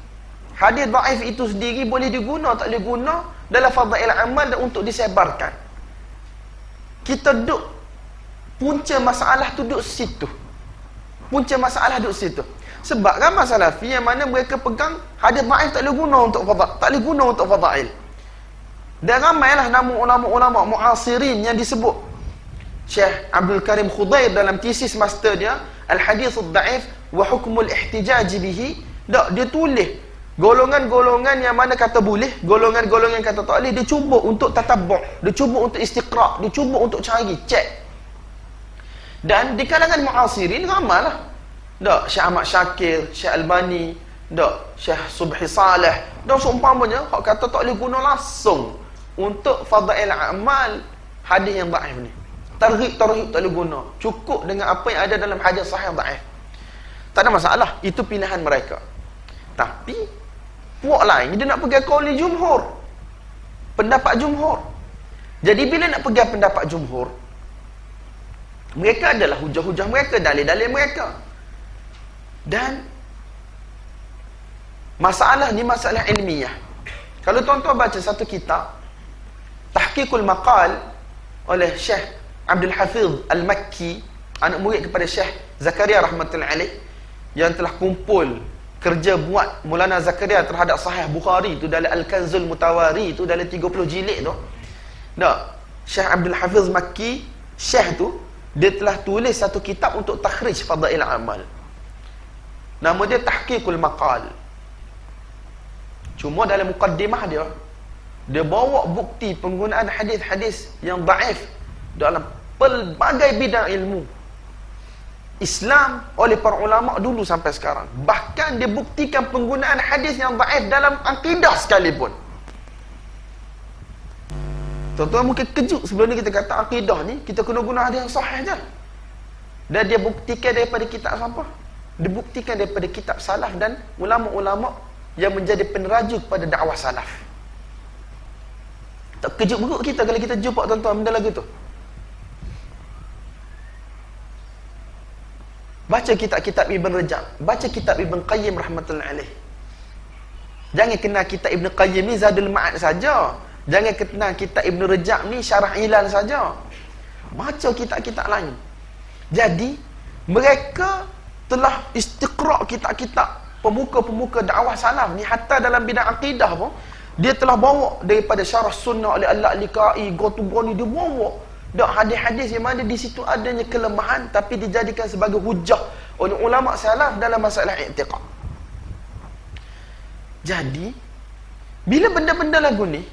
Hadis daif itu sendiri boleh diguna tak boleh guna dalam fadail amal dan untuk disebarkan. Kita duduk punca masalah tu duduk situ. Punca masalah duduk situ. Sebab ramai Salafi yang mana mereka pegang hadis daif tak boleh guna untuk fadail. Dan ramailah nama ulama-ulama muasirin yang disebut. Syekh Abdul Karim Khudair dalam tesis master dia Al-Hadis Ad-Da'if wa Hukmul Ihtijaj bihi, dia tulis golongan-golongan yang mana kata boleh, golongan-golongan yang kata tak boleh. Dia cuba untuk tatabbu', dia cuba untuk istiqra', dia cuba untuk cari, cek. Dan di kalangan muasirin ramailah. Syekh Ahmad Syakir, Syekh Albani, Syekh Subhi Saleh, seumpamanya hak kata tak boleh guna langsung untuk fadail amal hadis yang dhaif ni. Targhib tak boleh guna. Cukup dengan apa yang ada dalam hadis sahih dhaif. Tak ada masalah, itu pilihan mereka. Tapi puak lain dia nak pegang qaul jumhur, pendapat jumhur. Jadi bila nak pegang pendapat jumhur, mereka adalah hujah-hujah mereka, dalil-dalil mereka. Dan masalah ni masalah ilmiah. Kalau tuan-tuan baca satu kitab Tahqiqul Maqal oleh Syekh Abdul Hafiz Al-Makki, anak murid kepada Syekh Zakaria rahmatullahi alaih, yang telah kumpul kerja buat Maulana Zakaria terhadap Sahih Bukhari tu dalam Al-Kanzul Mutawari tu dalam 30 jilid tu. Syekh Abdul Hafiz Makki, Syekh tu, dia telah tulis satu kitab untuk takhrij fadail amal. Nama dia Tahqiqul Maqal. Cuma dalam mukaddimah dia bawa bukti penggunaan hadis-hadis yang dhaif dalam pelbagai bidang ilmu Islam oleh para ulama dulu sampai sekarang. Bahkan dia buktikan penggunaan hadis yang dhaif dalam akidah sekalipun. Tuan-tuan mungkin kejut sebelum ni kita kata akidah ni kita kena guna hadis yang sahih je. Dan dia buktikan daripada kitab siapa? Dia buktikan daripada kitab salaf dan ulama-ulama yang menjadi penerajuk pada dakwah salaf. Tak kejut buruk kita kalau kita jumpa tuan-tuan benda lagu tu. Baca kitab-kitab Ibn Rajab, baca kitab Ibn Qayyim rahmatullahi alaih. Jangan kenal kitab Ibn Qayyim ni Zadul Ma'ad saja. Jangan kenal kitab Ibn Rajab ni Syarah Ilal saja. Baca kitab-kitab lain. Jadi mereka telah istiqra' kitab-kitab pemuka-pemuka dakwah salaf ni, hatta dalam bidang akidah pun dia telah bawa daripada Syarah Sunnah oleh Al-Lalikai, Gotubani, dia bawa hadis-hadis yang mana di situ adanya kelemahan tapi dijadikan sebagai hujah oleh ulama salaf dalam masalah i'tiqad. Jadi bila benda-benda lagu ni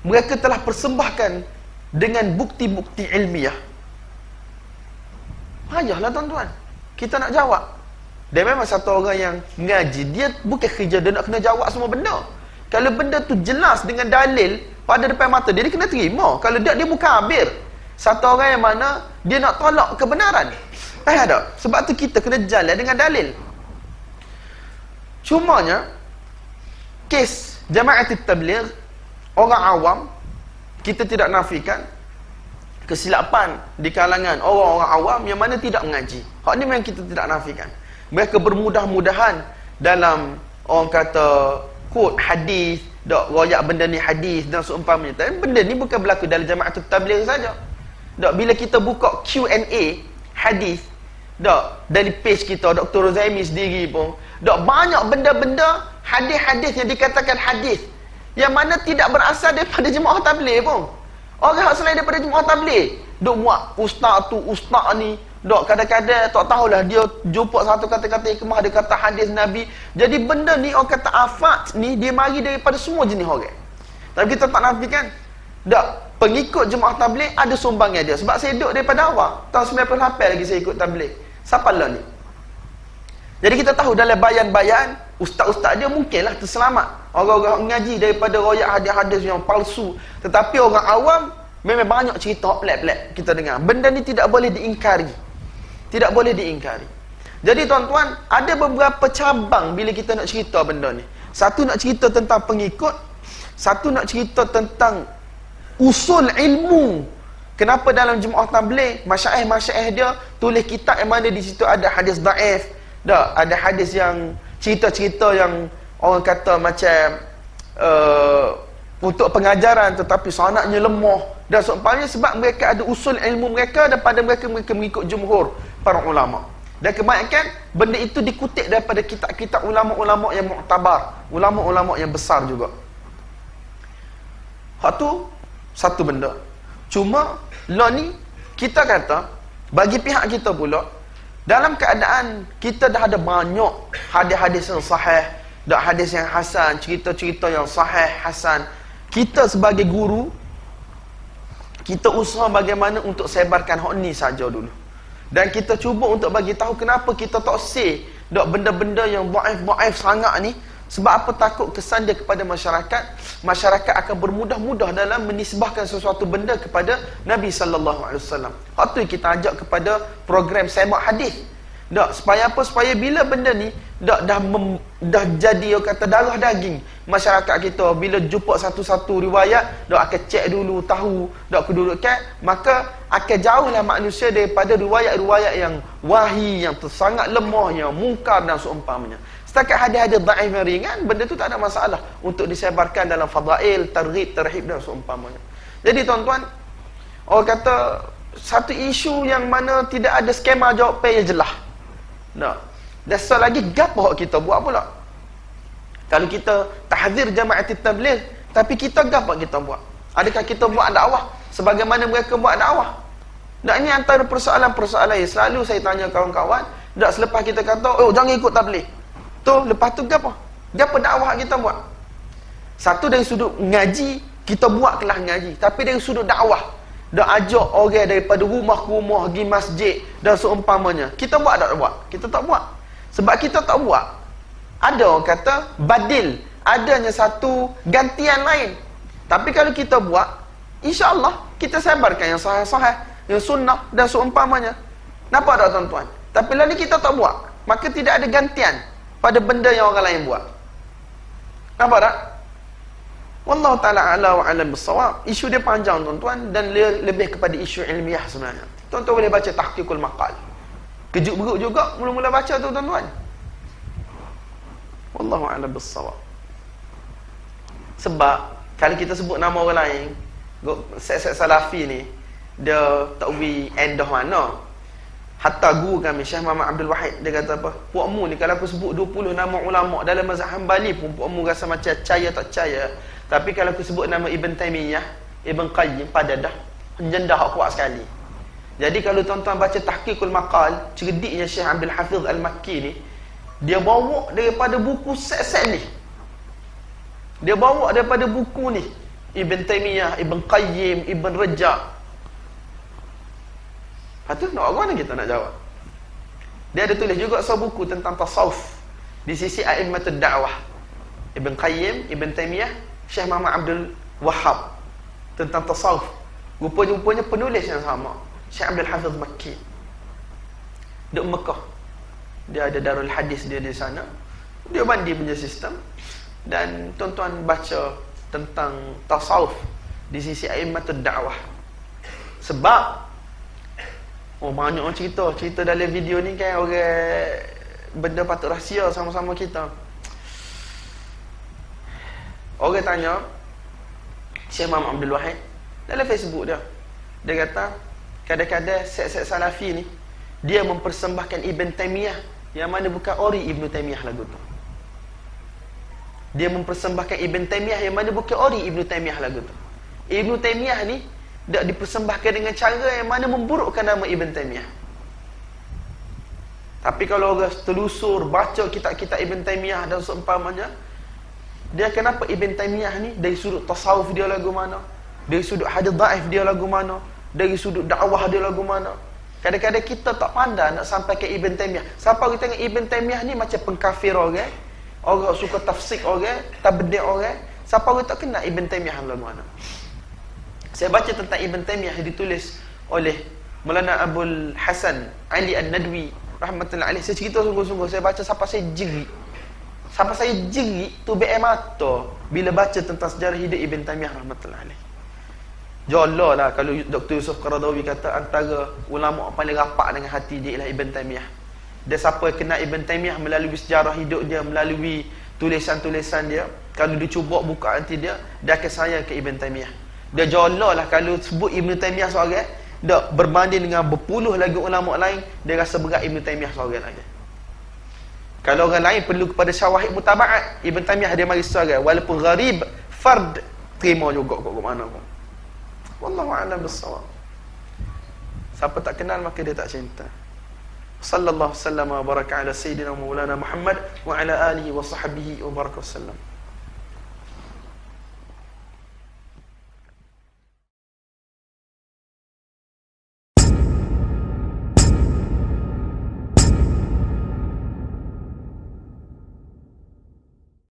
mereka telah persembahkan dengan bukti-bukti ilmiah, payahlah tuan-tuan kita nak jawab. Dia memang satu orang yang ngaji, dia bukan kerja dia nak kena jawab semua benda. Kalau benda tu jelas dengan dalil pada depan mata dia, dia kena terima. Kalau dia mukabir. Satu orang yang mana dia nak tolak kebenaran. Tak? Sebab tu kita kena jalan dengan dalil. Cumanya kes jamaah tabligh, orang awam, kita tidak nafikan kesilapan di kalangan orang-orang awam yang mana tidak mengaji. Hak ni memang kita tidak nafikan. Mereka bermudah-mudahan dalam orang kata quote hadis, royak benda ni hadis dan seumpamanya. Tapi benda ni bukan berlaku dalam jamaah tabligh saja. Bila kita buka Q&A hadis Dok, dari page kita, Dr. Rozaimi sendiri pun, dok, banyak benda-benda hadis-hadis yang dikatakan hadis yang mana tidak berasal daripada jemaah tabligh pun. Orang selain daripada jemaah tabligh, dok buat ustaz tu, ustaz ni, dok kadang-kadang tak tahulah dia jumpa satu kata-kata hikmah, dia kata hadis Nabi. Jadi benda ni orang kata afat ni dia mari daripada semua jenis orang. Tapi kita tak nafikan, dok, pengikut jemaah tabligh ada sumbangan dia. Sebab saya duduk daripada awal, tahun 98 lagi saya ikut tabligh. Siapa lah ni? Jadi kita tahu dalam bayan-bayan, ustaz-ustaz dia mungkinlah terselamat. Orang-orang mengaji daripada royak hadis-hadis yang palsu. Tetapi orang awam memang banyak cerita pelik-pelik kita dengar. Benda ni tidak boleh diingkari. Tidak boleh diingkari. Jadi tuan-tuan, ada beberapa cabang bila kita nak cerita benda ni. Satu nak cerita tentang pengikut, satu nak cerita tentang usul ilmu. Kenapa dalam jemaah tabligh, masyaikh-masyaikh dia tulis kitab yang mana di situ ada hadis daif, dah ada hadis yang cerita-cerita yang orang kata macam untuk pengajaran tetapi sanadnya lemah dan seumpamanya, sebab mereka ada usul ilmu mereka dan pada mereka mengikut jumhur para ulama. Dan kebanyakan benda itu dikutip daripada kitab-kitab ulama-ulama yang muktabar, ulama-ulama yang besar juga. Hak tu satu benda. Cuma lah ni kita kata bagi pihak kita pula, dalam keadaan kita dah ada banyak hadis-hadis yang sahih, dah hadis yang hasan, cerita-cerita yang sahih hasan, kita sebagai guru kita usaha bagaimana untuk sebarkan hak ni saja dulu. Dan kita cuba untuk bagi tahu kenapa kita tak say dak benda-benda yang dhaif-dhaif sangat ni. Sebab apa? Takut kesan dia kepada masyarakat. Masyarakat akan bermudah-mudah dalam menisbahkan sesuatu benda kepada Nabi sallallahu alaihi wasallam. Hak tu kita ajak kepada program semak hadis. Dak, supaya apa? Supaya bila benda ni dah jadi orang kata darah daging masyarakat kita, bila jumpa satu-satu riwayat, dak akan cek dulu, tahu dak kedudukan, maka akan jauhlah manusia daripada riwayat-riwayat yang wahi, yang sangat lemah, yang mungkar dan seumpamanya. Setakat hadis-hadis dhaif yang ringan, benda tu tak ada masalah untuk disebarkan dalam fadail, targhib, tarhib dan seumpamanya. Jadi tuan-tuan, orang kata satu isu yang mana tidak ada skema jawapan yang jelas. Nah, dan satu lagi, gapo kita buat pula? Kalau kita tahzir jamaat tabligh, tapi kita gapo kita buat? Adakah kita buat dakwah sebagaimana mereka buat dakwah? Dan ini antara persoalan-persoalan yang selalu saya tanya kawan-kawan. Tak, selepas kita kata, oh jangan ikut tabligh, tu lepas tu gapo? Gapo dakwah kita buat? Satu dari sudut ngaji, kita buat kelas ngaji. Tapi dari sudut dakwah, dah ajak orang daripada rumah ke rumah pergi masjid dan seumpamanya, kita buat tak buat? Kita tak buat. Sebab kita tak buat, ada orang kata badil, adanya satu gantian lain. Tapi kalau kita buat, insya-Allah kita sebarkan yang sahih-sahih, yang sunnah dan seumpamanya. Nampak tak tuan-tuan? Tapi lah ni kita tak buat, maka tidak ada gantian pada benda yang orang lain buat. Nampak tak? Wallahu ta'ala ala wa alam bissawab. Isu dia panjang tuan-tuan, dan lebih kepada isu ilmiah sebenarnya. Tuan-tuan boleh baca tahqiqul maqal. Kejut beruk juga mula-mula baca tu tuan-tuan. Wallahu a'lam bissawab. Sebab kalau kita sebut nama orang lain, set-set salafi ni, dia tak boleh endah mana. Hatta guru kami Syekh Muhammad Abdul Wahid, dia kata apa? Puakmu ni kalau aku sebut 20 nama ulama dalam mazhab Hanbali pun puakmu rasa macam percaya tak percaya. Tapi kalau aku sebut nama Ibn Taymiyah, Ibn Qayyim, pada dah jendah hak kuat sekali. Jadi kalau tuan-tuan baca tahqiqul maqal, cerdiknya Syekh Abdul Hafiz Al-Makki ni, dia bawa daripada buku set-set ni. Dia bawa daripada buku ni, Ibn Taymiyah, Ibn Qayyim, Ibn Rajab. Lepas tu nak mana kita nak jawab? Dia ada tulis juga sebuah buku tentang tasawuf di sisi a'immatud da'wah. Ibn Qayyim, Ibn Taymiyah, Syekh Muhammad Abdul Wahhab, tentang tasawuf. Rupanya penulis yang sama, Syekh Abdul Hafiz Makki. Di Mekah. Dia ada darul hadis dia di sana. Dia mandi punya sistem. Dan tuan-tuan baca tentang tasawuf di sisi a'immatud da'wah. Sebab banyak orang cerita dalam video ni kan, orang benda patut rahsia sama-sama kita. Orang tanya Syekh Muhammad Abdul Wahid dalam Facebook dia. Dia kata kadang-kadang set-set salafi ni, dia mempersembahkan Ibn Taymiyah yang mana bukan ori Ibn Taymiyah lagu tu. Dia mempersembahkan Ibn Taymiyah yang mana bukan ori Ibn Taymiyah lagu tu. Ibn Taymiyah ni dak dipersembahkan dengan cara yang mana memburukkan nama Ibn Taymiyah. Tapi kalau orang telusur baca kitab-kitab Ibn Taymiyah dan seumpamanya, dia kenapa Ibn Taymiyah ni dari sudut tasawuf dia lagu mana, dari sudut hadis dhaif dia lagu mana, dari sudut dakwah dia lagu mana. Kadang-kadang kita tak pandai nak sampai ke Ibn Taymiyah. Siapa kita tengok Ibn Taymiyah ni macam pengkafir orang, orang suka tafsik orang, tabdi' orang. Siapa kita tak kenal Ibn Taymiyah lagu mana. Saya baca tentang Ibn Taymiyah yang ditulis oleh Maulana Abul Hasan Ali An-Nadwi rahmatullahi alaih. Saya cerita sungguh-sungguh, saya baca sampai saya jerit. Sampai saya jerit tu air mata bila baca tentang sejarah hidup Ibn Taymiyah rahmatullahi alaih. Jollah lah kalau Dr. Yusuf Qaradawi kata antara ulama paling rapat dengan hati dia ialah Ibn Taymiyah. Dia siapa yang kenal Ibn Taymiyah melalui sejarah hidup dia, melalui tulisan-tulisan dia, kalau dia cuba buka hati dia, dia akan sayang ke Ibn Taymiyah. Dia jollah lah kalau sebut Ibn Taymiyah seorang, dak berbanding dengan berpuluh lagi ulama lain, dia rasa berat Ibn Taymiyah seorang lagi. Kalau orang lain perlu kepada syawahid mutaba'at, Ibn Taymiyah dia mari seorang, walaupun gharib, fard, terima juga kok mana pun. Wallahu a'lam bissawab. Siapa tak kenal maka dia tak cinta. Sallallahu alaihi wasallam wa baraka ala sayyidina Maulana Muhammad wa ala alihi wa sahbihi wa baraka wasallam.